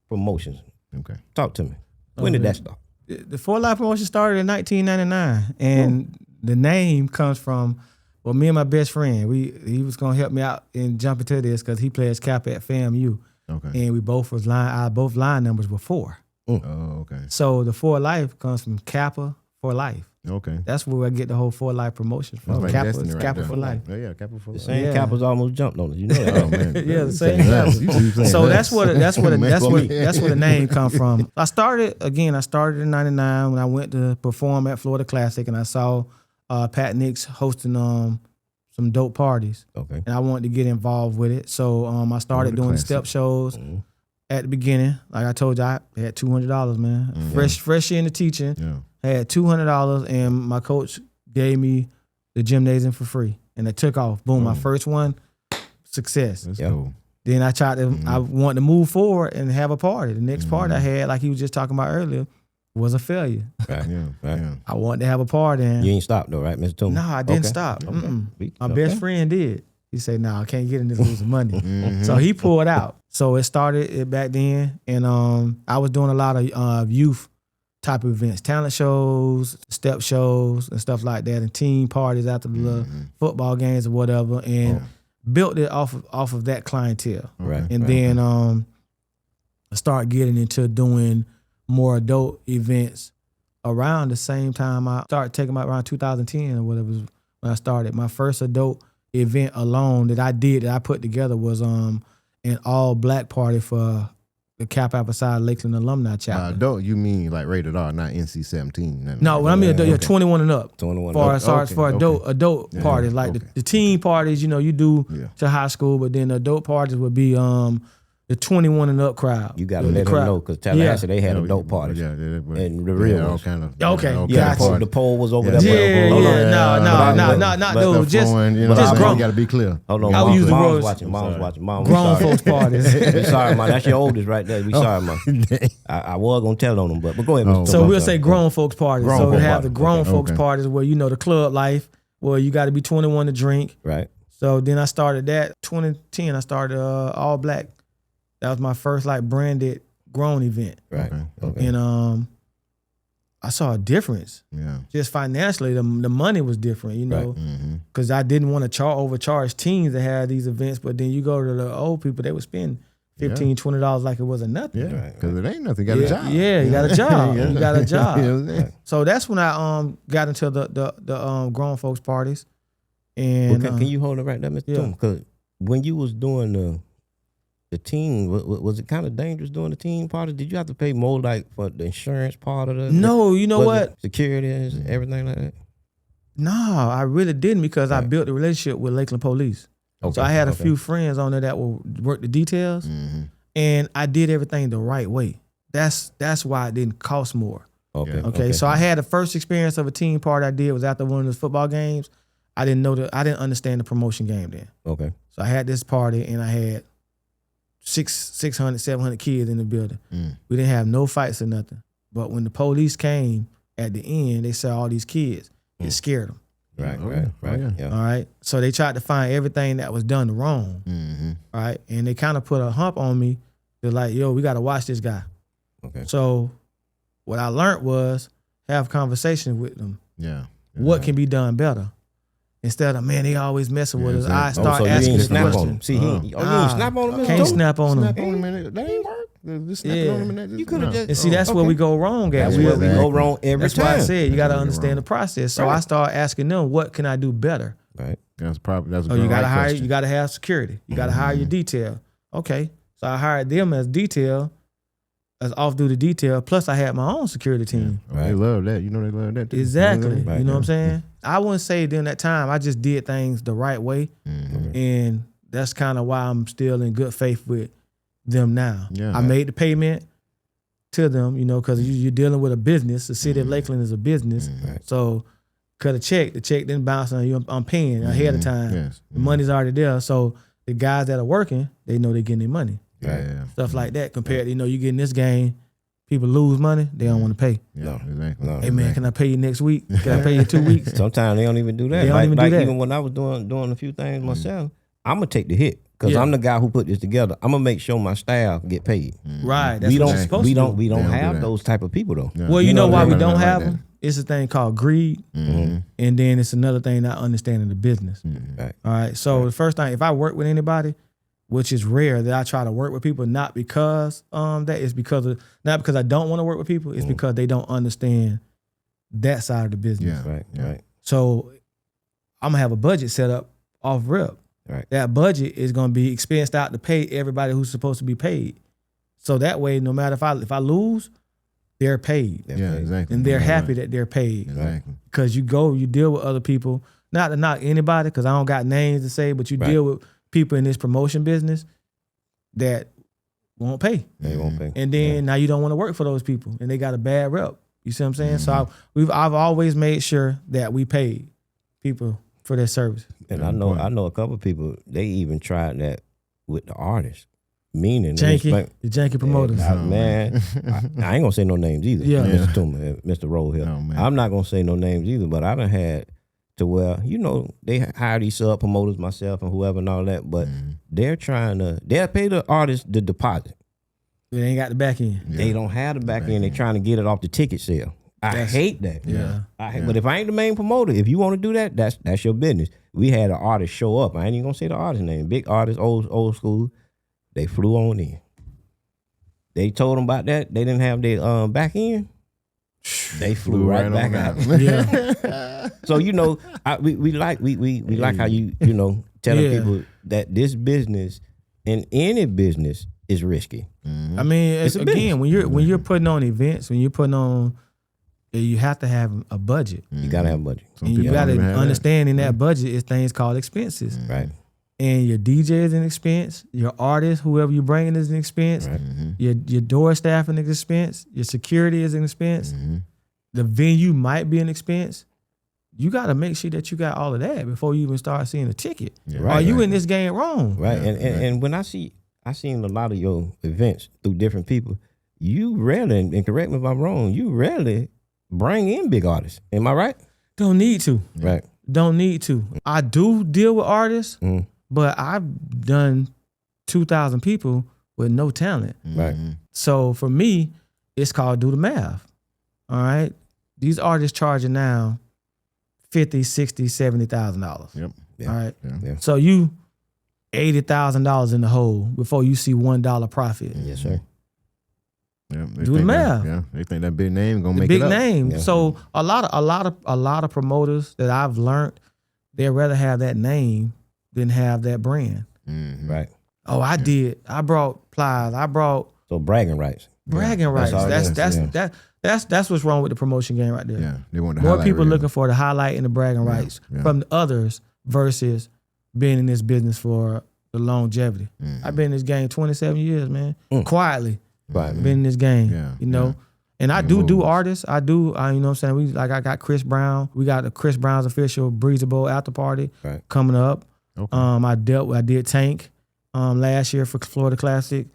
Promotions. Okay. Talk to me. When did man. that start? The For Life promotion started in 1999, and the name comes from me and my best friend. He was gonna help me out and jump into this because he plays Kappa at FAMU, Okay. and we both was both line numbers were 4. Oh, okay. So the For Life comes from Kappa for Life. Okay. That's where I get the whole For Life promotion That's from. like Kappa, destiny it's right Kappa there. for Life. Oh, yeah. Kappa for The life. same Yeah. Kappas almost jumped on us. You know that. Oh, man. Yeah, the same Saying Kappa. us. You keep saying So us. that's where Man. the name come from. I started in '99 when I went to perform at Florida Classic, and I saw Pat Nix hosting some dope parties, Okay. and I wanted to get involved with it. So I started Florida doing the Classic. step shows Mm-hmm. at the beginning. Like I told you, I had $200, man. Mm-hmm. Fresh into teaching, Yeah. I had $200, and my coach gave me the gymnasium for free, and it took off. Boom, my first one, success. Let's Yeah. go. Then I tried to, I wanted to move forward and have a party. The next party I had, like he was just talking about earlier, was a failure. Right. Yeah. Right. Yeah. I wanted to have a party. And You ain't stopped though, right, Mr. Toom? no, I didn't Okay. stop. Okay. Mm-mm. My Okay. best friend did. He said, "No, I can't get in this losing money." Mm-hmm. So he pulled out. So it started back then, and I was doing a lot of youth type of events, talent shows, step shows, and stuff like that, and team parties after the little football games or whatever. And built it off of that clientele. Right. And then I started getting into doing more adult events around the same time. I started taking them out around 2010 or whatever was when I started. My first adult event alone that I put together was an all black party for the Cap Apple Side Lakeland Alumni Chapter. Adult, you mean like rated R, not NC-17? No, when I mean adult, 21 and up. 21 For adult parties, like the teen parties, you do to high school, but then the adult parties would be the 21 and up crowd. You got to let them know because Tallahassee, they had adult parties. Yeah, and the real ones. The pole was over there. Not those. Just grown. You got to be clear. Hold on, I was using Mom's watching. Mom's watching. Mom, grown folks parties. We sorry, Mom. That's your oldest right there. We sorry, Mom. I was going to tell on them, but go ahead, Mr. So we'll say grown folks parties. So we have the grown folks parties where, the club life, where you got to be 21 to drink. Right. So then I started that. 2010, I started all black. That was my first branded grown event. Right. Okay. And I saw a difference. Yeah. Just financially, the money was different, because I didn't want to overcharge teens that had these events, but then you go to the old people, they would spend $15, $20 like it wasn't nothing. Yeah, because it ain't nothing. You got a job. Yeah, you got a job. You got a job. Yeah. So that's when I got into the grown folks parties. And can you hold it right there, Mr. Tumer? Because when you was doing the teen, was it kind of dangerous doing the teen party? Did you have to pay more for the insurance part of the? No, you know what? Security and everything like that? No, I really didn't because I built a relationship with Lakeland Police. Okay. So I had a few friends on there that would work the details, and I did everything the right way. That's why it didn't cost more. Okay. So I had the first experience of a teen party I did was after one of those football games. I didn't understand the promotion game then. Okay. So I had this party and I had 600, 700 kids in the building. We didn't have no fights or nothing. But when the police came at the end, they saw all these kids. It scared them. Right. Yeah. All right. So they tried to find everything that was done wrong. All right. And they kind of put a hump on me. They're like, yo, we got to watch this guy. Okay. So what I learned was have conversations with them. Yeah. What can be done better? Instead of, man, they always messing with us. I start asking the question. See, you ain't snap on them. Can't snap on them. Snap on them. That ain't work. Just snapping on them. You could have just. And see, that's where we go wrong at. That's where we go wrong every time. That's why I said you got to understand the process. So I start asking them, what can I do better? Right. That's probably a you got to hire. question. You got to have security. You got to hire your detail. Okay. So I hired them as detail, as off-duty detail. Plus, I had my own security team. Yeah. Right. They love that. They love that too. Exactly. You know what I'm saying? I wouldn't say during that time, I just did things the right way. And that's kind of why I'm still in good faith with them now. Yeah. I made the payment to them, because you're dealing with a business. The city of Lakeland is a business. So cut a check. The check didn't bounce on you. I'm paying ahead of time. Yes. The money's already there. So the guys that are working, they know they're getting their money. Yeah. Stuff like that. Compared to, you get in this game, people lose money, they don't want to pay. Yeah, exactly. Hey man, can I pay you next week? Can I pay you 2 weeks? Sometimes they don't even do that. They don't even do that. Even when I was doing a few things myself, I'm gonna take the hit because I'm the guy who put this together. I'm gonna make sure my staff get paid. Right. That's what you're supposed to do. We don't have those type of people though. Yeah. Well, you know why we don't have them? It's a thing called greed, and then it's another thing not understanding the business. Right. All right. So the first thing, if I work with anybody, which is rare, that I try to work with people, not because not because I don't want to work with people, it's because they don't understand that side of the business. Yeah. Right. So I'm gonna have a budget set up off rip. Right. That budget is gonna be expensed out to pay everybody who's supposed to be paid. So that way, no matter if I lose, they're paid. Exactly. And they're happy that they're paid. Exactly. Because you deal with other people, not to knock anybody, because I don't got names to say, but you deal with people in this promotion business that won't pay. They won't pay. And then now you don't want to work for those people, and they got a bad rep. You see what I'm saying? So I've always made sure that we paid people for their service. And I know a couple of people, they even tried that with the artists. Meaning the janky promoters. Man, I ain't gonna say no names either. Yeah. Mr. Tumer, Mr. Rolle here. Oh, I'm not gonna say no names either, but I done had to where, they hire these sub promoters, myself and whoever and all that, but they'll pay the artist the deposit. They ain't got the back end. They don't have the back end. They're trying to get it off the ticket sale. I hate that. Yeah. But if I ain't the main promoter, if you want to do that, that's your business. We had an artist show up. I ain't even gonna say the artist name. Big artist, old school. They flew on in. They told them about that. They didn't have their back end. They flew right back out. Yeah. So we like how you telling people that this business and any business is risky. I mean, it's again when you're putting on events, when you're putting on, you have to have a budget. You gotta have a budget. And you gotta understand in that budget is things called expenses. Right. And your DJ is an expense. Your artist, whoever you bringing, is an expense. Right. Your door staff is an expense. Your security is an expense. The venue might be an expense. You got to make sure that you got all of that before you even start seeing a ticket. Are you in this game wrong? Right. And when I seen a lot of your events through different people, you rarely, and correct me if I'm wrong, you rarely bring in big artists. Am I right? Don't need to. Right. Don't need to. I do deal with artists, but I've done 2,000 people with no talent. Right. So for me, it's called do the math. All right. These artists charging now $50,000, $60,000, $70,000. Yep. Yeah. All right. Yeah. So you $80,000 in the hole before you see $1 profit. Yes, sir. Yeah, Do the math. They think that big name gonna make Big it up. name. Yeah. So a lot of promoters that I've learned, they'd rather have that name than have that brand. Right. Oh, I brought plies. I brought So bragging rights. bragging rights. all it That's what's wrong with the promotion game right there. Yeah, they want the More highlight people reel. looking for the highlight and the bragging rights from the others versus being in this business for the longevity. I've been in this game 27 years, man. Quietly. Right. Been in this game. Yeah, You know. yeah. And I do artists. I do, you know what I'm saying? I got Chris Brown. We got the Chris Brown's official Breezy Bowl after party coming up. Okay. I did Tank last year for Florida Classic.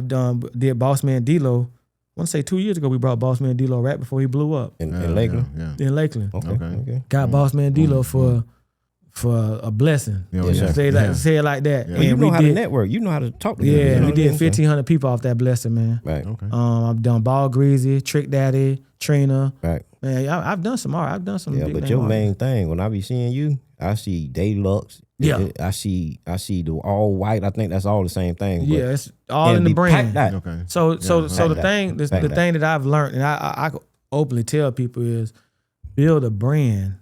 Did Boss Man D-Lo. I want to say 2 years ago we brought Boss Man D-Lo right before he blew up In Lakeland. Yeah. in Lakeland. Okay. Got Boss Man D-Lo for a blessing. Yes, sir. Say it like that. Yeah. And You know we how did, to network. You know how to talk to yeah, people. You know we what I did mean? 1,500 people off that blessing, man. Right. Okay. I've done Ball Greasy, Trick Daddy, Trina. Right. Man, I've done some art. I've done some. Yeah, big but name your art. main thing, when I be seeing you, I see Deluxe. Yeah. I see the all white. I think that's all the same thing. But Yeah, it's all it'll in the be brand. packed out. Okay. So the that. thing the Pack that. thing that I've learned, and I openly tell people is build a brand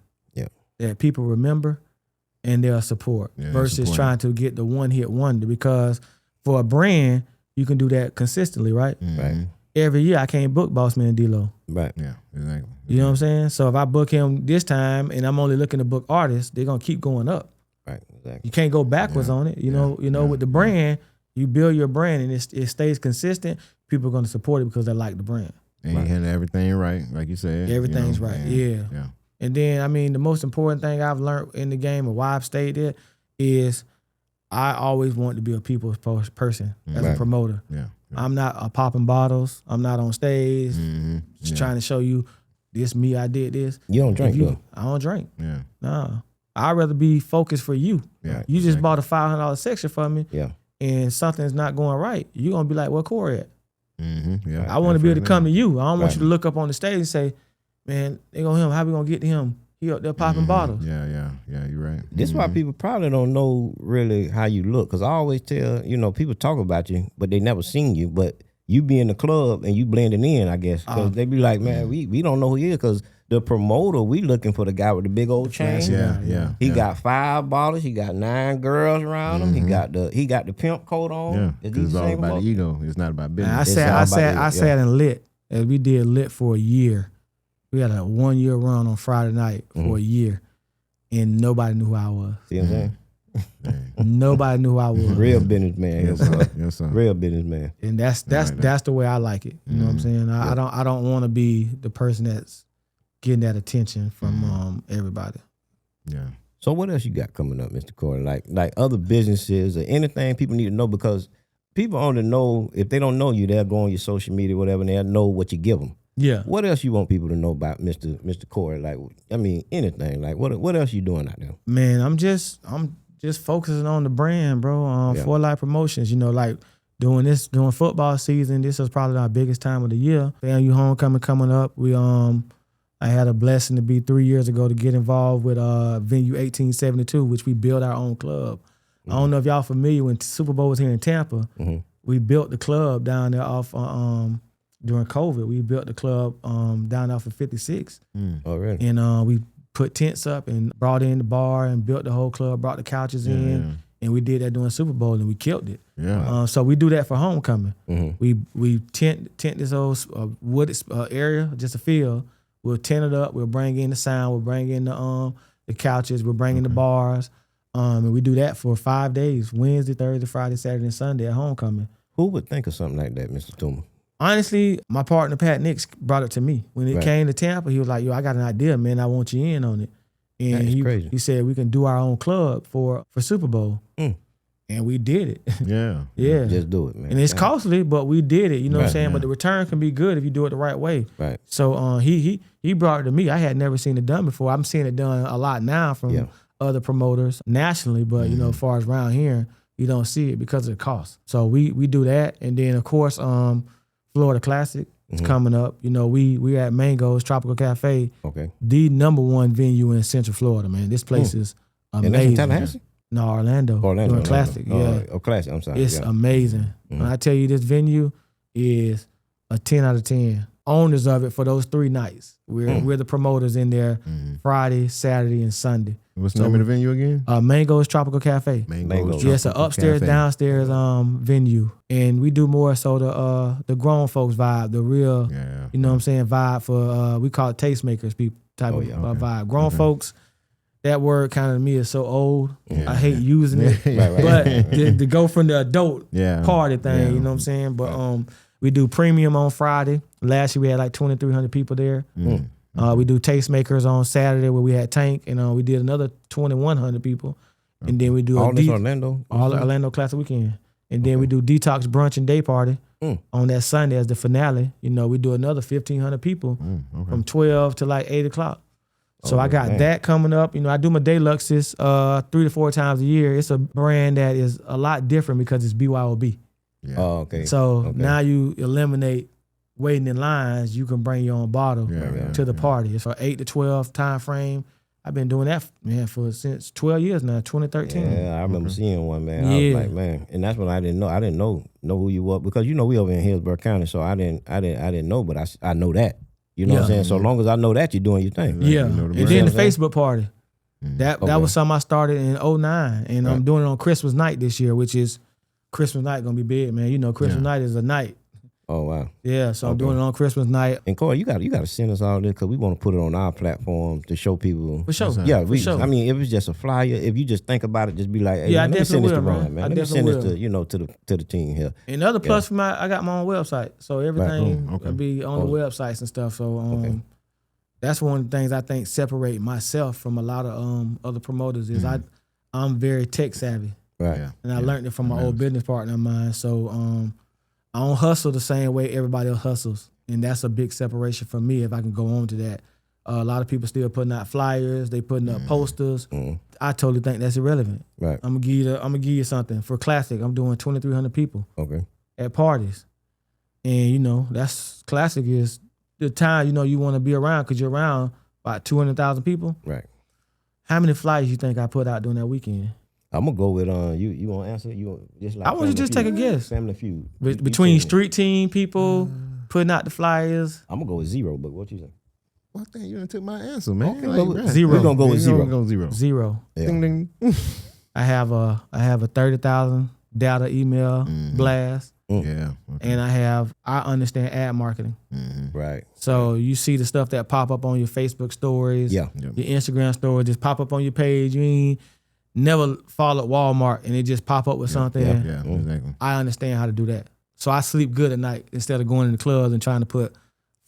that people remember and they'll support versus support. trying to get the one hit wonder. Because for a brand, you can do that consistently, right? Right. Every year I can't book Boss Man D-Lo. Right. Yeah, exactly. You know what I'm saying? So if I book him this time and I'm only looking to book artists, they're gonna keep going up. Right. Exactly. You can't go backwards on it. You know, with the brand, you build your brand and it stays consistent. People are gonna support it because they like the brand. And you handle everything right, like you said. Everything's right. and- Yeah. Yeah. And then, I mean, the most important thing I've learned in the game and why I've stayed there is I always want to be a people's person as a Right. promoter. Yeah. I'm not popping bottles. I'm not on stage just trying to show you this me, I did this. You don't drink, though. I don't drink. Yeah. No. I'd rather be focused for you. Yeah. You just bought a $500 section for me Yeah. and something's not going right. You're going to be like, where Corey at? Yeah. I want to be able to come to you. I don't want Right. you to look up on the stage and say, man, they gonna him. How we gonna get to him? He up there popping bottles. Yeah. You're right. This is why people probably don't know really how you look. Because I always tell, people talk about you, but they never seen you. But you be in the club and you blending in, I guess. Because they be like, man, we don't know who he is. Because the promoter, we looking for the guy with the big old chain. Yeah. He got 5 bottles. He got 9 girls around him. He got the pimp coat on. Yeah. Is Because these it's all same about folks? the ego. It's not about business. Man, all about I it, sat in lit. And we did lit for a year. We had a 1 year run on Friday night for a year. And nobody knew who I was. See what I'm saying? Nobody knew who I was. Real businessman. Yes, sir. Yes, sir. Real businessman. And that's the way I like it. You know what I'm saying? I don't want to be the person that's getting that attention from everybody. Yeah. So what else you got coming up, Mr. Corey? Like other businesses or anything people need to know, because people only know, if they don't know you, they'll go on your social media, whatever, and they'll know what you give them. Yeah. What else you want people to know about Mr. Corey? Like, I mean, anything. Like, what else you doing out there? Man, I'm just focusing on the brand, bro. For Life Promotions, like doing football season. This is probably our biggest time of the year. FAMU homecoming coming up. We I had a blessing to be 3 years ago to get involved with venue 1872, which we built our own club. I don't know if y'all familiar when Super Bowl was here in Tampa. We built the club down there off during COVID. We built the club down off of 56. Oh, really? And we put tents up and brought in the bar and built the whole club, brought the couches in. And we did that during Super Bowl and we killed it. Yeah. So we do that for homecoming. We tent this old wooded area, just a field. We'll tent it up. We'll bring in the sound. We'll bring in the couches. We'll bring in the bars. And we do that for 5 days, Wednesday, Thursday, Friday, Saturday, and Sunday at homecoming. Who would think of something like that, Mr. Tumer? Honestly, my partner, Pat Nix, brought it to me. When it came to Tampa, he was like, yo, I got an idea, man. I want you in on it. And he said we can do our own club for Super Bowl. And we did it. Yeah. Just do it, man. And it's costly, but we did it. You know what I'm saying? Yeah. But the return can be good if you do it the right way. Right. So he brought it to me. I had never seen it done before. I'm seeing it done a lot now from other promoters nationally, but you know, as far as around here, you don't see it because of the cost. So we do that, and then of course, Florida Classic is coming up. You know, we at Mango's Tropical Cafe, the #1 venue in Central Florida. Man, this place is amazing. And that's in Tallahassee? No, Orlando. Doing Classic. Yeah. Oh, Classic. I'm sorry. It's amazing. When I tell you this venue is a 10 out of 10. Owners of it for those 3 nights. We're the promoters in there Friday, Saturday, and Sunday. What's the name of the venue again? Mango's Tropical Cafe. Mango's. Yeah, it's an upstairs, downstairs venue. And we do more so the grown folks vibe, the real, you know what I'm saying, vibe for, we call it tastemakers type of vibe. Grown folks, that word kind of to me is so old. I hate using it. But to go from the adult party thing, you know what I'm saying? But we do premium on Friday. Last year we had like 2,300 people there. We do tastemakers on Saturday where we had Tank, and we did another 2,100 people. And then we do all this Orlando? All the Orlando Classic weekend. And then we do detox brunch and day party on that Sunday as the finale. You know, we do another 1,500 people from 12 to like 8 o'clock. So I got that coming up. You know, I do my deluxes 3 to 4 times a year. It's a brand that is a lot different because it's BYOB. Oh, okay. So now you eliminate waiting in lines. You can bring your own bottle to the party. It's for 8 to 12 time frame. I've been doing that, man, since 12 years now, 2013. Yeah, I remember seeing one, man. I was like, man, and that's when I didn't know who you were, because you know we over in Hillsborough County, so I didn't know, but I know that. You know what I'm saying? So long as I know that, you're doing your thing. Yeah. And then the Facebook party. That was something I started in 2009, and I'm doing it on Christmas night this year, which is Christmas night gonna be big, man. You know, Christmas night is a night. Oh, wow. Yeah, so I'm doing it on Christmas night. And Corey, you got to send us all this because we want to put it on our platform to show people. For sure. Yeah, for sure. I mean, if it's just a flyer, if you just think about it, just be like, hey, yeah, man, let me send this to Ron, man. I let me send this to the team here. Another plus for I got my own website, so everything will be on the websites and stuff. So that's one of the things I think separate myself from a lot of other promoters is I'm very tech savvy. Right. And I learned it from my old business partner of mine. So I don't hustle the same way everybody else hustles. And that's a big separation for me if I can go on to that. A lot of people still putting out flyers, they putting up posters. I totally think that's irrelevant. Right. I'm gonna give you something. For Classic, I'm doing 2,300 people at parties. And you know, that's Classic is the time, you know, you want to be around because you're around about 200,000 people. Right. How many flyers you think I put out during that weekend? I'm gonna go with you want to answer? You just like I want you to just take a guess. Family Feud. Between street team people putting out the flyers. I'm gonna go with 0, but what you think? Well, dang, you done took my answer, man. Okay, Like, 0. We're gonna go with 0. Go 0. 0. Yeah. Ding ding. I have a 30,000 data email blast. Yeah. And I understand ad marketing. Right. So you see the stuff that pop up on your Facebook stories, your Instagram stories, just pop up on your page. You ain't never followed Walmart and it just pop up with something. Yeah, exactly. I understand how to do that. So I sleep good at night instead of going in the clubs and trying to put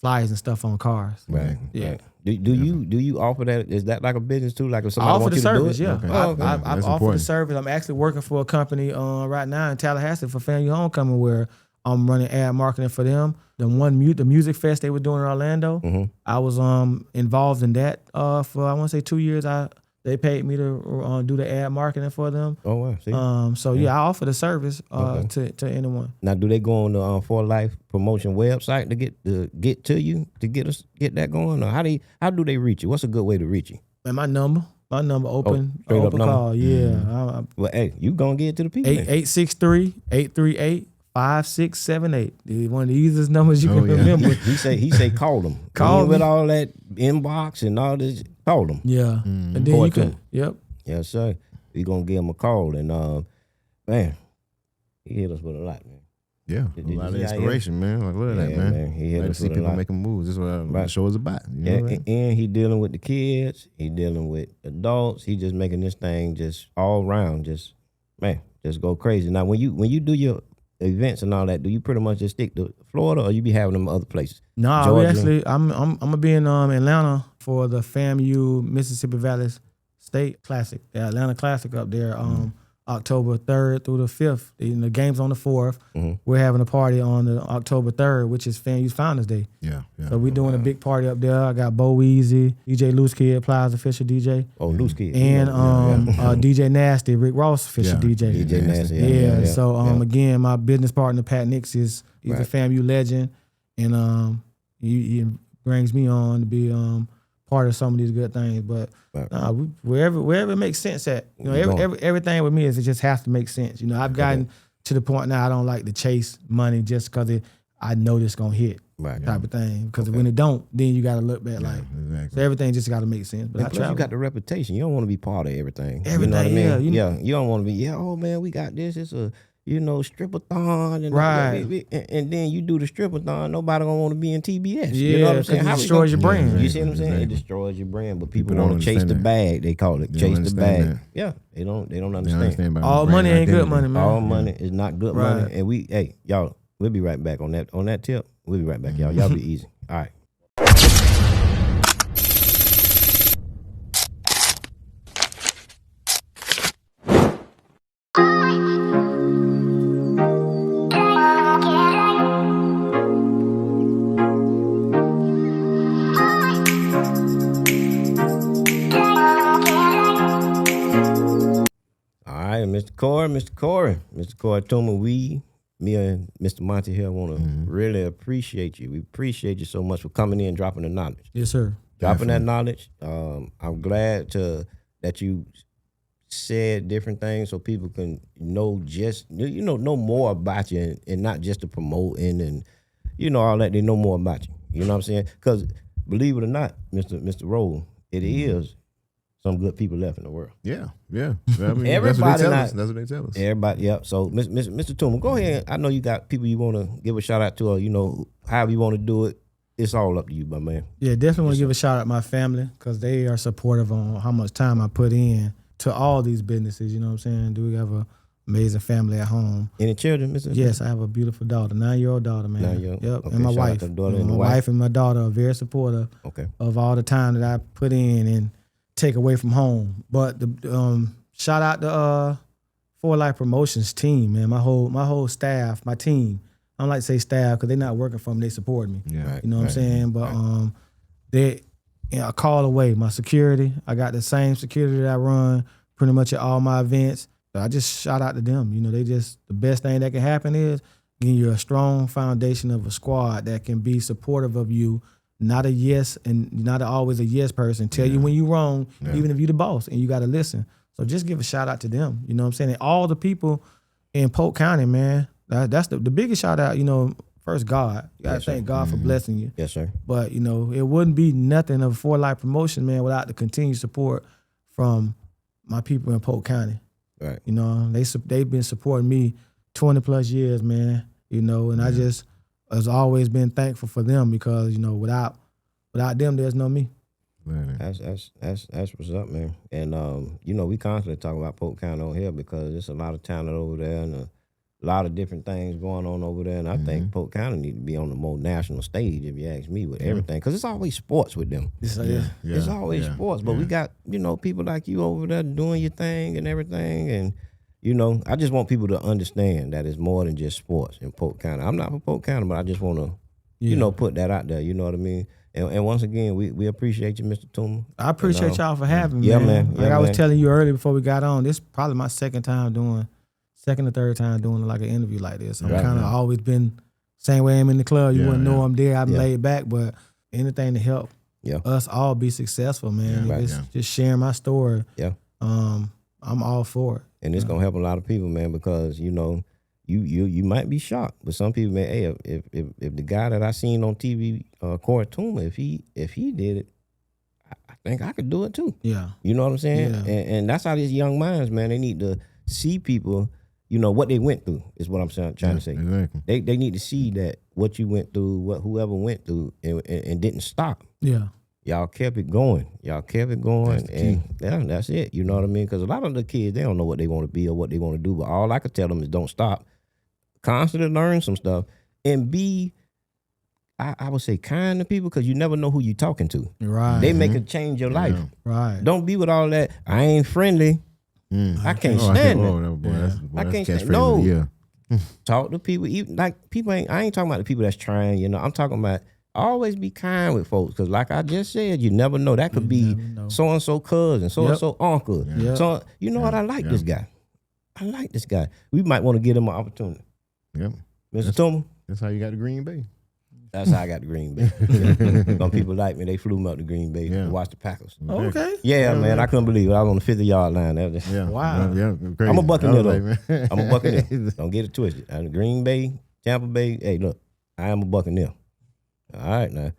flyers and stuff on cars. Right. Yeah. Right. Do you offer that? Is that like a business too? Like if I somebody offer wants the you service, to do it? yeah. Okay. I've offered the service. I'm actually working for a company right now in Tallahassee for Family Homecoming where I'm running ad marketing for them. The music fest they were doing in Orlando, I was involved in that for I want to say 2 years. I They paid me to do the ad marketing for them. Oh wow. See? So I offer the service to anyone. Now, do they go on the For Life promotion website to get to you to get that going, or how do they reach you? What's a good way to reach you? And my number open straight up number? call. Yeah. Well, hey, you gonna get it to the people. 863-838-5678. One of the easiest numbers you can remember. He say call them. Call with all that inbox and all this. Call them. Yeah. And then you can. Yep. Yes, sir. We gonna give him a call, and man, he hit us with a lot, man. Yeah, a lot of inspiration, man. Like, look at that, man. He hit like us to see with people a lot. making moves. This is what the show is about. You know what I mean? And he dealing with the kids. He dealing with adults. He just making this thing just all around, just go crazy. Now, when you do your events and all that, do you pretty much just stick to Florida, or you be having them other places? No, we actually, I'm gonna be in Atlanta for the FAMU Mississippi Valley State Classic, the Atlanta Classic up there, October 3rd through the 5th. The game's on the 4th. Mm-hmm. We're having a party on the October 3rd, which is FAMU's Founders Day. Yeah. So we're doing a big party up there. I got Bo Easy, DJ Loose Kid, Plies official DJ. Oh, Loose Kid. And DJ Nasty, Rick Ross official DJ. DJ Nasty. Yeah. So again, my business partner Pat Nix he's a FAMU legend, and he brings me on to be part of some of these good things. But wherever it makes sense at, everything with me is it just has to make sense. I've gotten to the point now I don't like to chase money just because I know this gonna hit type of thing. Because when it don't, then you got to look back so everything just got to make sense. But plus you got the reputation. You don't want to be part of everything. Everything, you know what I mean? yeah. You don't want to be. Oh man, we got this. It's a strip-a-thon, and and then you do the strip-a-thon. Nobody gonna want to be in TBS. Yeah, you know what I'm saying? It destroys your brand. You see what I'm saying? It destroys your brand, but people want to chase the bag. They call it chase the bag. That. Yeah, they don't understand. All money ain't good money, man. All money is not good money. And y'all, we'll be right back on that tip. We'll be right back, y'all. Y'all be easy. All right. Mr. Corey Tumer, me and Mr. Monte here want to really appreciate you. We appreciate you so much for coming in, dropping the knowledge. Yes, sir. Dropping that knowledge. I'm glad that you said different things so people can know know more about you and not just the promoting and all that. They know more about you. You know what I'm saying? Because believe it or not, Mr. Rolle, it is some good people left in the world. Yeah. I mean, everybody that's what they tell us. Everybody, yeah. So, Mr. Tumer, go ahead. I know you got people you want to give a shout out to, or however you want to do it. It's all up to you, my man. Yeah, definitely want to give a shout out to my family because they are supportive on how much time I put in to all these businesses. You know what I'm saying? Do we have an amazing family at home? Any children, Mr.? Yes, I have a beautiful daughter, 9-year-old daughter, man. 9-year-old. Yep, Okay, and my wife. My wife and my daughter are very supportive of all the time that I put in and take away from home. But the shout out to For Life Promotions team, man. My whole staff, my team. I don't like to say staff because they're not working for me. They support me. Yeah, you know what I'm saying? But they a call away. My security, I got the same security that I run pretty much at all my events. But I just shout out to them. They just, the best thing that can happen is giving you a strong foundation of a squad that can be supportive of you. Not a yes and not always a yes person. Tell you when you're wrong, even if you're the boss, and you got to listen. So just give a shout out to them. You know what I'm saying? And all the people in Polk County, man, that's the biggest shout out, first God. You got to thank God for blessing you. Yes, sir. But, it wouldn't be nothing of For Life Promotion, man, without the continued support from my people in Polk County. Right. They've been supporting me 20 plus years, man, and I just has always been thankful for them because, without them, there's no me. Man. That's what's up, man. And we constantly talk about Polk County on here because there's a lot of talent over there and a lot of different things going on over there. And I think Polk County need to be on the more national stage, if you ask me, with everything, because it's always sports with them. It's always sports, but we got people like you over there doing your thing and everything. And I just want people to understand that it's more than just sports in Polk County. I'm not from Polk County, but I just want to put that out there. You know what I mean? And once again, we appreciate you, Mr. Tumer. I appreciate y'all for having me. Yeah, man. Like Yeah, I was man. telling you earlier before we got on, this is probably my second or third time doing like an interview like this. I'm Right, kind of man. always been same way I'm in the club. You Yeah, wouldn't know yeah. I'm there. I'm Yeah. laid back, but anything to help Yeah. us all be successful, man. Yeah, If right, it's yeah. just sharing my story. Yeah. I'm all for it. And it's gonna help a lot of people, man, because you know, you might be shocked, but some people, man, hey, if the guy that I seen on TV, Corey Tumer, if he did it, I think I could do it too. Yeah. You know what I'm saying? Yeah. And that's how these young minds, man, they need to see people, you know, what they went through is what I'm trying to say. Exactly. They need to see that what you went through, what whoever went through, and didn't stop. Yeah. Y'all kept it going. Y'all kept it going, That's the key. and yeah, that's it. You know what I mean? Because a lot of the kids, they don't know what they want to be or what they want to do. But all I could tell them is don't stop. Constantly learn some stuff and be, I would say, kind to people because you never know who you're talking to. Right. They make it change your life. right. Don't be with all that. I ain't friendly. I can't stand that. I can't stand- no. Yeah. Talk to people. Even like people ain't. I ain't talking about the people that's trying. You know, I'm talking about always be kind with folks because, like I just said, you never know. That could be never know. so and so cousin, so and so uncle. Yep. So you know what? I like this guy. I like this guy. We might want to give him an opportunity. Yep. Mr. Tumer, That's how you got the Green Bay. that's how I got the Green Bay. Some people like me. They flew me up to Green Bay to watch the Packers. Okay. Yeah, man, I couldn't believe it. I was on the 50-yard line. That was just, Yeah. Wow. Yeah. I'm a Buccaneer, though. Like, I'm a Buccaneer. Don't get it twisted. I'm Green Bay, Tampa Bay. Hey, look, I am a Buccaneer. All right, now.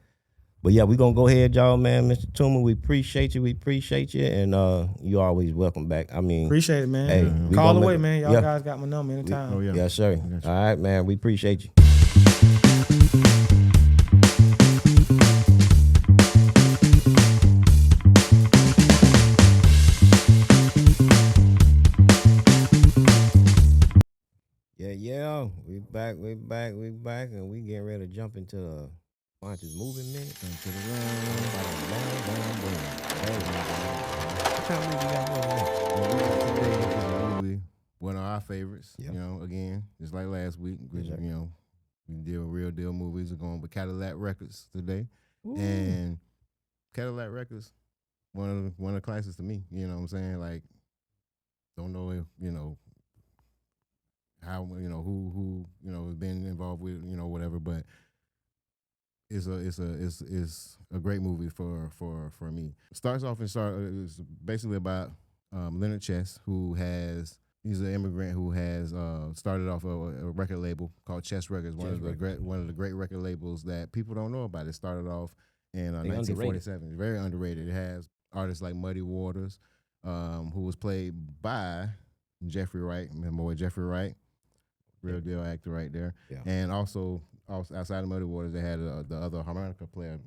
But yeah, we're going to go ahead, y'all, man. Mr. Tumer, we appreciate you. We appreciate you. And you always welcome back. I mean, Appreciate it, man. Hey, we Call gonna away, make- man. Y'all yeah. guys got my number anytime. Oh, yeah. yes, sir. Gotcha. All right, man. We appreciate you. Yeah. We back, and we getting ready to jump into Monte's movie minute. What kind of movie you got going on? Movie, one of our favorites. Yeah. You know, again, just like last week, we, Yes, sir. you know, we deal real deal movies. We're going with Cadillac Records today, Ooh. and Cadillac Records, one of the classics to me. You know what I'm saying? Like, don't know if how who has been involved with whatever, but it's a great movie for me. It starts off it's basically about Leonard Chess, he's an immigrant who has started off a record label called Chess Records, one of the great record labels that people don't know about. It started off in 1947. Very underrated. It has artists like Muddy Waters, who was played by Jeffrey Wright, my boy Jeffrey Wright, real deal actor right there. Yeah. And also outside of Muddy Waters, they had the other harmonica player,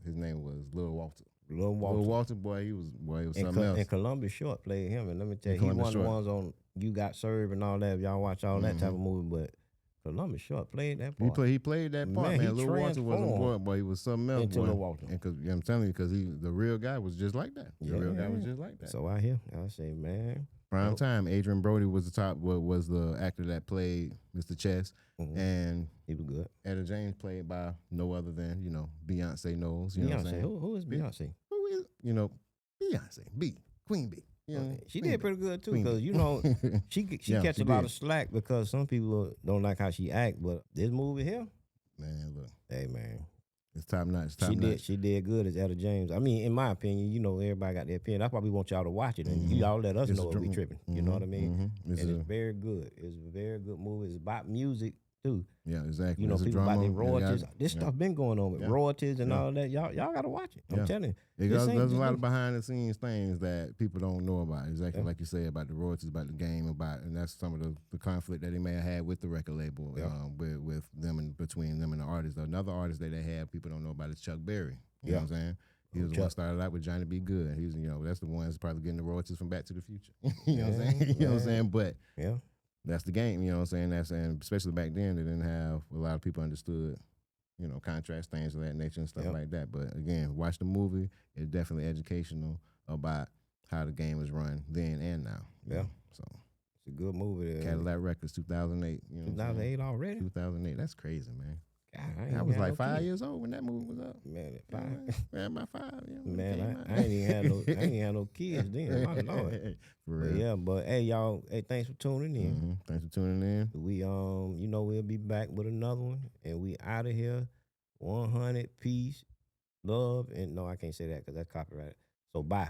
his name was Lil Walter. Lil Lil Walter. Walter, boy, he was And something else. And Columbus Short played him, and let me tell you, he Columbus one of the Short. ones on You Got Served and all that. If y'all watch all that type of movie, but Columbus Short played that part. He played that part, Man, man. he Lil Walter wasn't transformed boy, boy. He was something else, into boy. Lil Walter. And cause I'm telling you, because the real guy was just like that. The real guy was just like that. So I hear, I say, man, Prime time. Adrian Brody was the actor that played Mr. Chess, and he was good. Etta James played by no other than Beyonce Knowles. You know what I'm Beyonce, saying? who is Beyonce? Who is Beyonce? Queen B. You know, She Queen did B. pretty good too, Queen because B. she Yeah, catch she a lot did. of slack because some people don't like how she act, but this movie here, Man, look, hey man, it's top notch. she did good as Etta James. I mean, in my opinion, everybody got their opinion. That's why we want y'all to watch it, and y'all let us It's know a if we drum- tripping. You know what I mean? It's And it's very good. It's a very good movie. It's about music too. yeah, exactly. You know, It's a people about drama. their royalties. This yeah. stuff been going on with Yeah. royalties and Yeah. all that. Y'all gotta watch it. I'm Yeah. telling you. It This does, ain't there's a just lot no- of behind the scenes things that people don't know about. Exactly Yeah. like you say about the royalties, about the game, and that's some of the conflict that they may have had with the record label, with them and between them and the artist. Another artist that they have people don't know about is Chuck Berry. You know what I'm saying? He was the one started out with Johnny B. Good. He's that's the ones probably getting the royalties from Back to the Future. You know what I'm saying? You know what I'm saying? But Yeah. that's the game. You know what I'm saying? And especially back then, they didn't have a lot of people understood. Contracts, things of that nature and stuff like that. But again, watch the movie. It's definitely educational about how the game was run then and now. Yeah. So It's a good movie. Cadillac Records, 2008. 2008 already? 2008. That's crazy, man. I was like 5 years old when that movie was up. Man, at 5. Yeah, about 5. Yeah, Man, I ain't even had no kids then. My Lord. For But real. yeah, but hey, y'all, hey, thanks for tuning in. Mm-hmm. Thanks for tuning in. We you know, we'll be back with another one, and we out of here. 100 peace, love, and no, I can't say that because that's copyrighted. So bye.